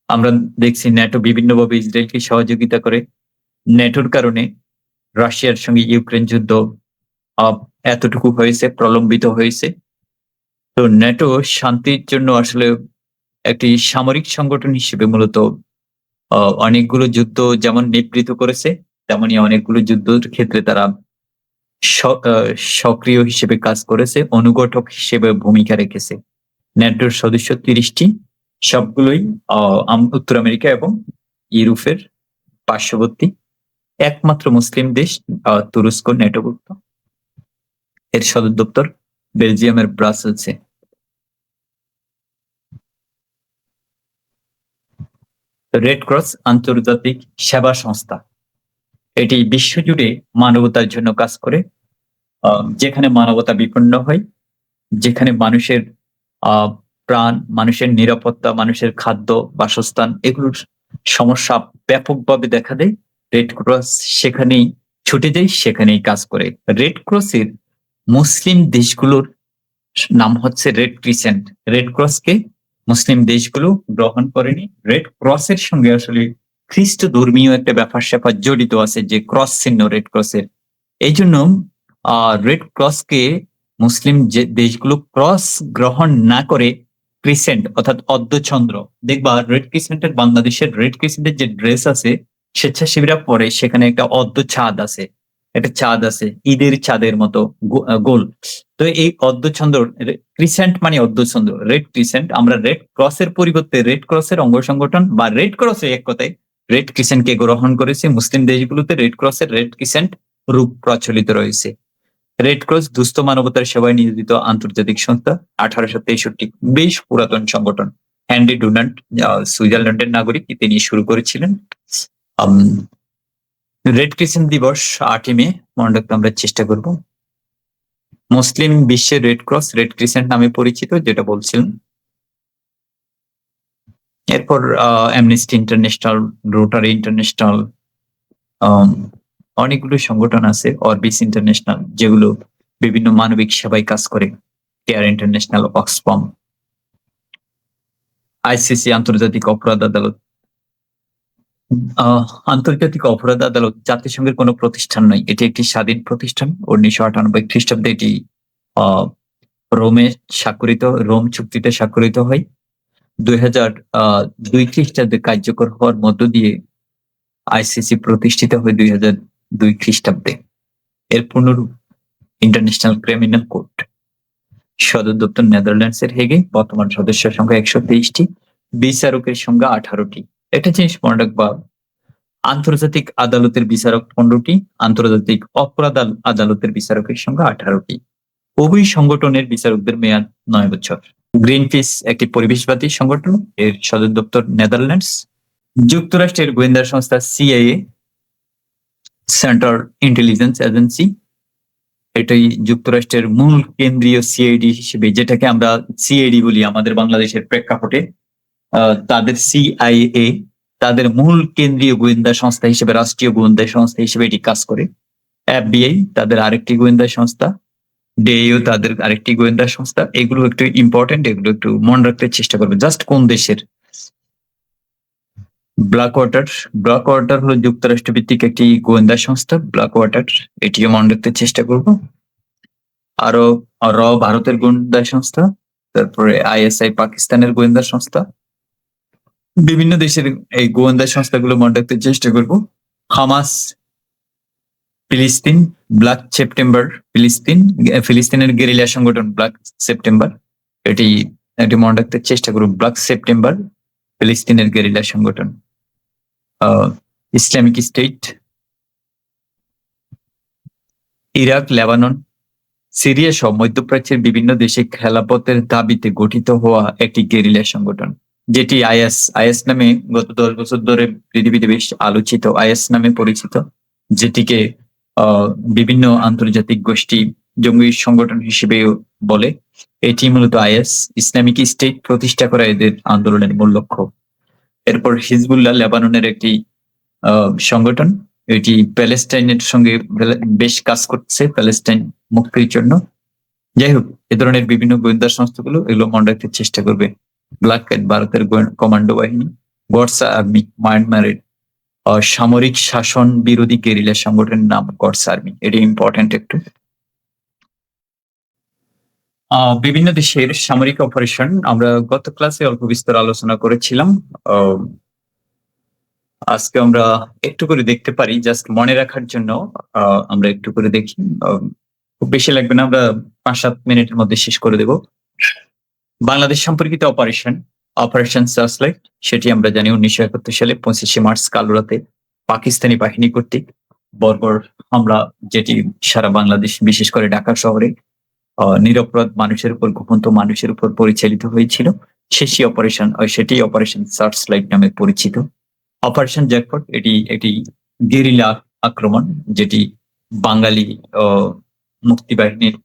আমরা দেখছি ন্যাটো বিভিন্নভাবে ইসরায়েলকে সহযোগিতা করে। ন্যাটোর কারণে রাশিয়ার সঙ্গে ইউক্রেন যুদ্ধ এতটুকু হয়েছে, প্রলম্বিত হয়েছে। তো ন্যাটো শান্তির জন্য আসলে একটি সামরিক সংগঠন হিসেবে মূলত অনেকগুলো যুদ্ধ যেমন নিবৃত করেছে, তেমনি অনেকগুলো যুদ্ধের ক্ষেত্রে তারা সক্রিয় হিসেবে কাজ করেছে, অনুঘটক হিসেবে ভূমিকা রেখেছে। ন্যাটোর সদস্য ৩০টি, সবগুলোই উত্তর আমেরিকা এবং ইউরোপের পার্শ্ববর্তী। একমাত্র মুসলিম দেশ তুরস্ক ন্যাটোভুক্ত। এর সদর দপ্তর বেলজিয়ামের ব্রাসেলসে। রেড ক্রস আন্তর্জাতিক সেবা সংস্থা। এটি বিশ্বজুড়ে মানবতার জন্য কাজ করে। যেখানে মানবতা বিপন্ন হয়, যেখানে মানুষের প্রাণ, মানুষের নিরাপত্তা, মানুষের খাদ্য, বাসস্থান এগুলোর সমস্যা ব্যাপকভাবে দেখা দেয়, রেড ক্রস সেখানেই ছুটে যায়, সেখানেই কাজ করে। রেড ক্রসের মুসলিম দেশগুলোর নাম হচ্ছে রেড ক্রিসেন্ট। রেড ক্রসকে মুসলিম দেশগুলো গ্রহণ করেনি। রেড ক্রসের সঙ্গে আসলে খ্রিস্ট ধর্মীয় একটা ব্যাপার-স্যাপার জড়িত আছে, যে ক্রস চিহ্ন রেড ক্রসের। এই জন্য রেড ক্রসকে মুসলিম যে দেশগুলো ক্রস গ্রহণ না করে ক্রিসেন্ট অর্থাৎ অর্ধচন্দ্র, দেখবা রেড ক্রিসেন্টের বাংলাদেশের রেড ক্রিসেন্টের যে ড্রেস আছে স্বেচ্ছাসেবীরা পরে, সেখানে একটা অর্ধ চাঁদ আছে, একটা চাঁদ আছে ঈদের চাঁদের মতো গোল। তো এই অর্ধচন্দ্র ক্রিসেন্ট মানে অর্ধচন্দ্র, রেড ক্রিসেন্ট। আমরা রেড ক্রসের পরিবর্তে রেড ক্রসের অঙ্গ সংগঠন বা রেড ক্রসে এক কথায় রেড ক্রিসেন্টকে গ্রহণ করেছে। মুসলিম দেশগুলোতে রেড ক্রসের রেড ক্রিসেন্ট রূপ প্রচলিত রয়েছে। রেড ক্রস দুস্থ মানবতার সেবায় নিয়োজিত আন্তর্জাতিক সংস্থা, 1863, বেশ পুরাতন সংগঠন। হ্যান্ডি ডুনান্ট সুইজারল্যান্ডের নাগরিক, তিনি শুরু করেছিলেন। রেড ক্রিসেন্ট দিবস 8ই মে মনে রাখতে আমরা চেষ্টা করব। মুসলিম বিশ্বের রেড ক্রস রেড ক্রিসেন্ট নামে পরিচিত, যেটা বলছিলাম। এরপর অ্যামনেস্টি ইন্টারন্যাশনাল, রোটারি ইন্টারন্যাশনাল, অনেকগুলো সংগঠন আছে, অরবিস ইন্টারন্যাশনাল, যেগুলো বিভিন্ন মানবিক সেবায় কাজ করে। কেয়ার ইন্টারন্যাশনাল, অক্সফাম, আইসিসি আন্তর্জাতিক অপরাধ আদালত। আন্তর্জাতিক অপরাধ আদালত জাতিসংঘের কোনো প্রতিষ্ঠান নয়, এটি একটি স্বাধীন প্রতিষ্ঠান। 1998 খ্রিস্টাব্দে এটি রোম চুক্তিতে স্বাক্ষরিত হয়। 2002 খ্রিস্টাব্দে কার্যকর হওয়ার মধ্য দিয়ে আইসিসি প্রতিষ্ঠিত হয় 2002 খ্রিস্টাব্দে। এর পূর্ণরূপ ইন্টারন্যাশনাল ক্রিমিনাল কোর্ট। সদর দপ্তর নেদারল্যান্ডসের হেগে। বর্তমান সদস্য সংখ্যা 123টি, বিচারকের সংখ্যা 18টি। একটা জিনিস মনে রাখবা, আন্তর্জাতিক আদালতের বিচারক 15টি, আন্তর্জাতিক অপরাধ আদালতের বিচারকের সংখ্যা 18টি। উভয় সংগঠনের বিচারকদের মেয়াদ 9 বছর। গ্রিনপিস একটি পরিবেশবাদী সংগঠন, এর সদর দপ্তর নেদারল্যান্ডস। যুক্তরাষ্ট্রের গোয়েন্দা সংস্থা সিআইএ, সেন্ট্রাল ইন্টেলিজেন্স এজেন্সি, এটাই যুক্তরাষ্ট্রের মূল কেন্দ্রীয় সিআইডি হিসেবে, যেটাকে আমরা সিআইডি বলি আমাদের বাংলাদেশের প্রেক্ষাপটে। তাদের সিআইএ তাদের মূল কেন্দ্রীয় গোয়েন্দা সংস্থা হিসেবে, রাষ্ট্রীয় গোয়েন্দা সংস্থা হিসেবে এটি কাজ করে। এফবিআই তাদের আরেকটি গোয়েন্দা সংস্থা, ডিএও তাদের আরেকটি গোয়েন্দা সংস্থা। এগুলো একটু ইম্পর্টেন্ট, এগুলো একটু মনে রাখতে চেষ্টা করবে। জাস্ট কোন দেশের। ব্ল্যাক ওয়াটার হলো যুক্তরাষ্ট্র ভিত্তিক একটি গোয়েন্দা সংস্থা। ব্ল্যাক ওয়াটার, এটিও মনে রাখতে চেষ্টা করবো। আরো ভারতের গোয়েন্দা সংস্থা, তারপরে আইএসআই পাকিস্তানের গোয়েন্দা সংস্থা, বিভিন্ন দেশের এই গোয়েন্দা সংস্থাগুলো মনে রাখতে চেষ্টা করব। হামাস, ফিলিস্তিন, ব্ল্যাক সেপ্টেম্বর, ফিলিস্তিনের গেরিলা সংগঠন ব্ল্যাক সেপ্টেম্বর, এটি এটি মনে রাখতে চেষ্টা করব। ব্ল্যাক সেপ্টেম্বর, ফিলিস্তিনের গেরিলা সংগঠন। Islamic state, Iraq, Lebanon, Syria সহ মধ্যপ্রাচ্যের বিভিন্ন দেশে খেলাফতের দাবিতে গঠিত হওয়া একটি গেরিলা সংগঠন, যেটি আইএস নামে গত 10 বছর ধরে পৃথিবীতে বেশ আলোচিত, আইএস নামে পরিচিত, যেটিকে বিভিন্ন আন্তর্জাতিক গোষ্ঠী জঙ্গি সংগঠন হিসেবে বলে। এটি মূলত আইএস, ইসলামিক স্টেট প্রতিষ্ঠা করা এদের আন্দোলনের মূল লক্ষ্য। এরপর হিজবুল্লাহ, লেবাননের একটি সংগঠন, এটি প্যালেস্টাইনের সঙ্গে বেশ কাজ করছে প্যালেস্টাইন মুক্তির জন্য। যাই হোক, এ ধরনের বিভিন্ন গোয়েন্দা সংস্থাগুলো এগুলো মনে রাখতে চেষ্টা করবে। ব্ল্যাক ক্যাট ভারতের কমান্ডো বাহিনী, গডসা আর্মি মায়ানমারের সামরিক শাসন বিরোধী গেরিলা সংগঠনের নাম গডসা আর্মি, এটি ইম্পর্টেন্ট একটু। বিভিন্ন দেশের সামরিক অপারেশন আমরা গত ক্লাসে অল্প বিস্তর আলোচনা করেছিলাম। আজকে আমরা একটু করে দেখতে পারি, জাস্ট মনে রাখার জন্য আমরা একটু করে দেখি। খুব বেশি লাগবে না, আমরা 5-7 মিনিটের মধ্যে শেষ করে দেব। বাংলাদেশ সম্পর্কিত অপারেশন সার্চলাইট, সেটি আমরা জানি 1971 সালে 25শে মার্চ কালরাতে পাকিস্তানি বাহিনী কর্তৃক বর্বর হামলা, যেটি সারা বাংলাদেশ বিশেষ করে ঢাকা শহরে নিরপরাধ মানুষের উপর, ঘুমন্ত মানুষের উপর পরিচালিত হয়েছিল। সেটি অপারেশন সার্চলাইট নামে পরিচিত। অপারেশন জ্যাকপট, এটি একটি গেরিলা আক্রমণ, যেটি বাঙালি মুক্তিবাহিনীর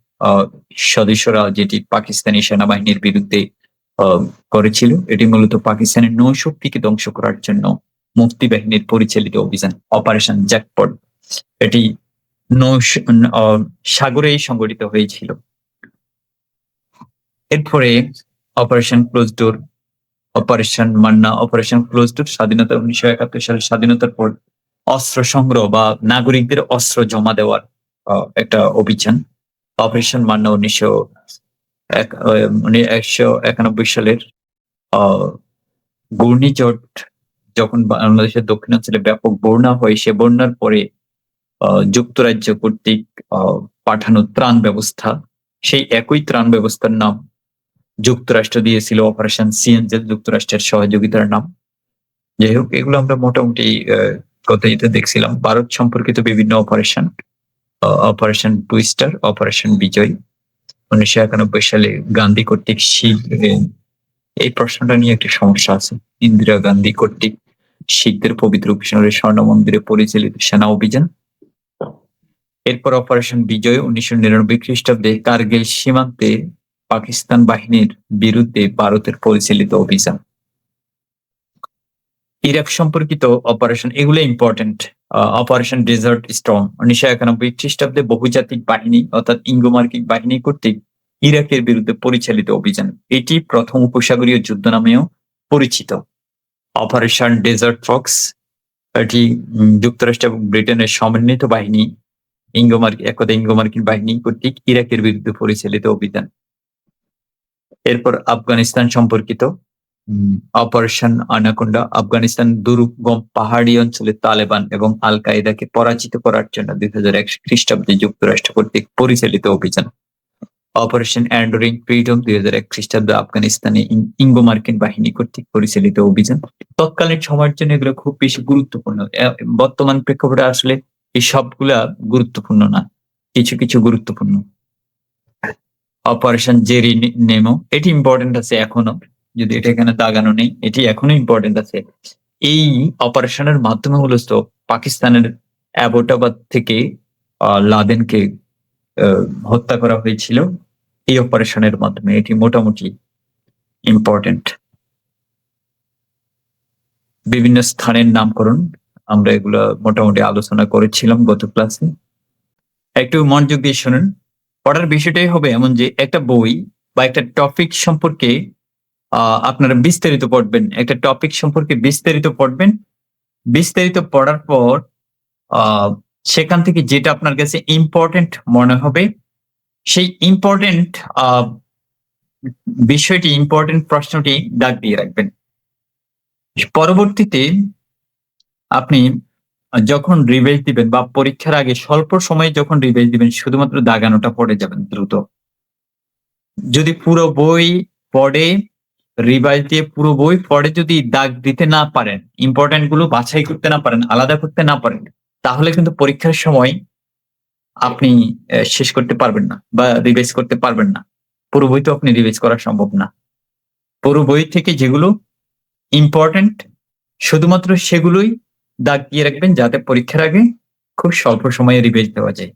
সদস্যরা যেটি পাকিস্তানি সেনাবাহিনীর বিরুদ্ধে করেছিল। এটি মূলত পাকিস্তানের নৌশক্তিকে ধ্বংস করার জন্য মুক্তিবাহিনীর পরিচালিত অভিযান অপারেশন জ্যাকপট। এটি সাগরেই সংগঠিত হয়েছিল। এরপরে operation close door, operation Manna. Operation close door স্বাধীনতা 1971 সালের স্বাধীনতার পর অস্ত্র সংগ্রহ বা নাগরিকদের অস্ত্র জমা দেওয়ার একটা অভিযান। অপারেশন মান্না 1991 সালের ঘূর্ণিঝড় যখন বাংলাদেশের দক্ষিণাঞ্চলে ব্যাপক বন্যা হয়, সে বন্যার পরে যুক্তরাজ্য কর্তৃক পাঠানো ত্রাণ ব্যবস্থা, সেই একই ত্রাণ ব্যবস্থার নাম যুক্তরাষ্ট্র দিয়েছিল অপারেশন সিএনজেল, যুক্তরাষ্ট্রের সহযোগিতার নাম। যাই হোক, এগুলো আমরা মোটামুটি গত ইতে দেখছিলাম। ভারত সম্পর্কিত বিভিন্ন অপারেশন টুইস্টার, অপারেশন বিজয় 1991 সালে গান্ধী কর্তৃক শিখ, এই প্রশ্নটা নিয়ে একটি সমস্যা আছে। ইন্দিরা গান্ধী কর্তৃক শিখদের পবিত্র কৃষ্ণের স্বর্ণ মন্দিরে পরিচালিত সেনা অভিযান। এরপর অপারেশন বিজয় 1999 খ্রিস্টাব্দে কার্গিল সীমান্তে পাকিস্তান বাহিনীর বিরুদ্ধে ভারতের পরিচালিত অভিযান। ইরাক সম্পর্কিত অপারেশন, এগুলো ইম্পর্টেন্ট। অপারেশন ডেজার্ট স্টর্ম 1991 খ্রিস্টাব্দে বহুজাতিক বাহিনী অর্থাৎ ইঙ্গো-মার্কিন বাহিনী কর্তৃক ইরাকের বিরুদ্ধে পরিচালিত অভিযান। এটি প্রথম উপসাগরীয় যুদ্ধ নামেও পরিচিত। অপারেশন ডেজার্ট ফক্স, এটি যুক্তরাষ্ট্র এবং ব্রিটেনের সমন্বিত বাহিনী একদা ইঙ্গো-মার্কিন বাহিনী কর্তৃক ইরাকের বিরুদ্ধে পরিচালিত অভিযান। এরপর আফগানিস্তান সম্পর্কিত অপারেশন আনাকোন্ডা, আফগানিস্তান দুর্গম পাহাড়ি অঞ্চলে তালেবান এবং আল কায়েদাকে পরাজিত করার জন্য 2001 খ্রিস্টাব্দে যুক্তরাষ্ট্র কর্তৃক পরিচালিত অভিযান। অপারেশন এন্ডুরিং ফ্রিডম 2001 খ্রিস্টাব্দে আফগানিস্তানে ইঙ্গো মার্কিন বাহিনী কর্তৃক পরিচালিত অভিযান। তৎকালীন সময়ের জন্য এগুলো খুব বেশি গুরুত্বপূর্ণ। বর্তমান প্রেক্ষাপটে আসলে এই সবগুলা গুরুত্বপূর্ণ না, কিছু কিছু গুরুত্বপূর্ণ। অপারেশন জেরি নেমো, এটি ইম্পর্টেন্ট আছে এখনো, যদি এটা এখানে দাগানো নেই, এটি এখনো ইম্পর্টেন্ট আছে। এই অপারেশনের মাধ্যমে মূলত পাকিস্তানের অ্যাবোটাবাদ থেকে লাদেনকে হত্যা করা হয়েছিল এই অপারেশনের মাধ্যমে। এটি মোটামুটি ইম্পর্টেন্ট। বিভিন্ন স্থানের নামকরণ আমরা এগুলো মোটামুটি আলোচনা করেছিলাম গত ক্লাসে। একটু মনোযোগ দিয়ে শুনুন। পড়ার বিষয়টাই হবে এমন যে একটা বই বা একটা টপিক সম্পর্কে আপনারা বিস্তারিত পড়বেন, একটা টপিক সম্পর্কে বিস্তারিত পড়বেন। বিস্তারিত পড়ার পর সেখান থেকে যেটা আপনার কাছে ইম্পর্টেন্ট মনে হবে, সেই ইম্পর্টেন্ট বিষয়টি, ইম্পর্টেন্ট প্রশ্নটি দাগ দিয়ে রাখবেন। পরবর্তীতে আপনি যখন রিভাইজ দিবেন বা পরীক্ষার আগে স্বল্প সময়ে যখন রিভাইজ দিবেন শুধুমাত্র দাগানোটা পড়ে যাবেন দ্রুত। যদি পুরো বই পড়ে রিভাইজ দিয়ে পুরো বই পড়ে যদি দাগ দিতে না পারেন, ইম্পোর্টেন্ট গুলো বাছাই করতে না পারেন, আলাদা করতে না পারেন, তাহলে কিন্তু পরীক্ষার সময় আপনি শেষ করতে পারবেন না বা রিভাইজ করতে পারবেন না। পুরো বই তো আপনি রিভাইজ করা সম্ভব না। পুরো বই থেকে যেগুলো ইম্পোর্টেন্ট শুধুমাত্র সেগুলোই দাগ দিয়ে রাখবেন যাতে পরীক্ষার আগে খুব স্বল্প সময়ে রিভাইজ দেওয়া যায়।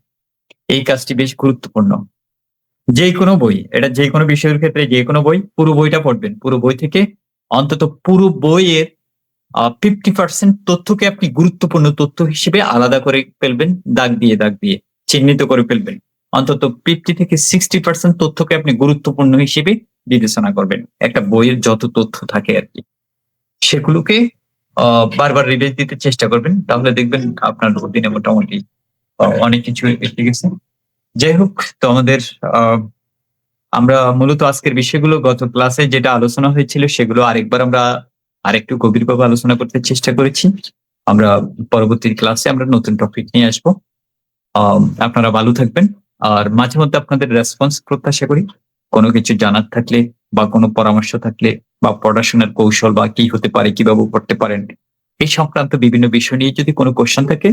এই কাজটি বেশ গুরুত্বপূর্ণ। যেকোনো বই, এটা যেকোনো বিষয়ের ক্ষেত্রে যেকোনো বই, পুরো বইটা পড়বেন। পুরো বই থেকে অন্তত পুরো বইয়ের 50% তথ্যকে আপনি গুরুত্বপূর্ণ তথ্য হিসেবে আলাদা করে ফেলবেন, দাগ দিয়ে চিহ্নিত করে ফেলবেন। অন্তত 50 থেকে 60% তথ্যকে আপনি গুরুত্বপূর্ণ হিসেবে বিবেচনা করবেন। একটা বইয়ের যত তথ্য থাকে আরকি। সেগুলোকে বারবার রিভাইজ দিতে চেষ্টা করবেন। তাহলে দেখবেন আপনার রুটিনে মোটামুটি অনেক কিছু এসে গেছে। যাই হোক, তো আমাদের আ আমরা মূলত আজকের বিষয়গুলো গত ক্লাসে যেটা আলোচনা হয়েছিল সেগুলো আরেকবার আমরা আরেকটু গভীরভাবে আলোচনা করতে চেষ্টা করেছি। আমরা পরবর্তী ক্লাসে আমরা নতুন টপিক নিয়ে আসবো। আপনারা ভালো থাকবেন। আর মাঝে মধ্যে আপনাদের রেসপন্স প্রত্যাশা করি। কোনো কিছু জানার থাকলে বা কোনো পরামর্শ থাকলে বা পড়াশোনার কৌশল বা কি হতে পারে, কিভাবে পড়তে পারেন, এই সংক্রান্ত বিভিন্ন বিষয় নিয়ে যদি কোনো কোয়েশ্চেন থাকে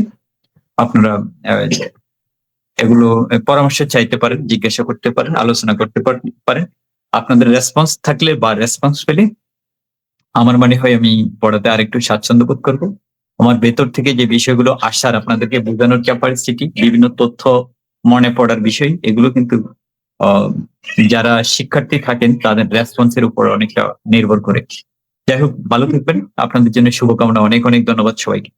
আপনারা আ এগুলো পরামর্শ চাইতে পারেন, জিজ্ঞাসা করতে পারেন, আলোচনা করতে পারেন। আপনাদের রেসপন্স থাকলে বা রেসপন্স পেলে আমার মনে হয় আমি পড়াতে আরেকটু স্বাচ্ছন্দ্য বোধ করব। আমার ভেতর থেকে যে বিষয়গুলো আসার আপনাদেরকে বোঝানোর ক্যাপাসিটি, বিভিন্ন তথ্য মনে পড়ার বিষয় এগুলো কিন্তু আ যারা শিক্ষার্থী থাকেন তাদের রেসপন্স এর উপর অনেকটা নির্ভর করে। যাই হোক ভালো থাকবেন। আপনাদের জন্য শুভকামনা। অনেক ধন্যবাদ সবাইকে।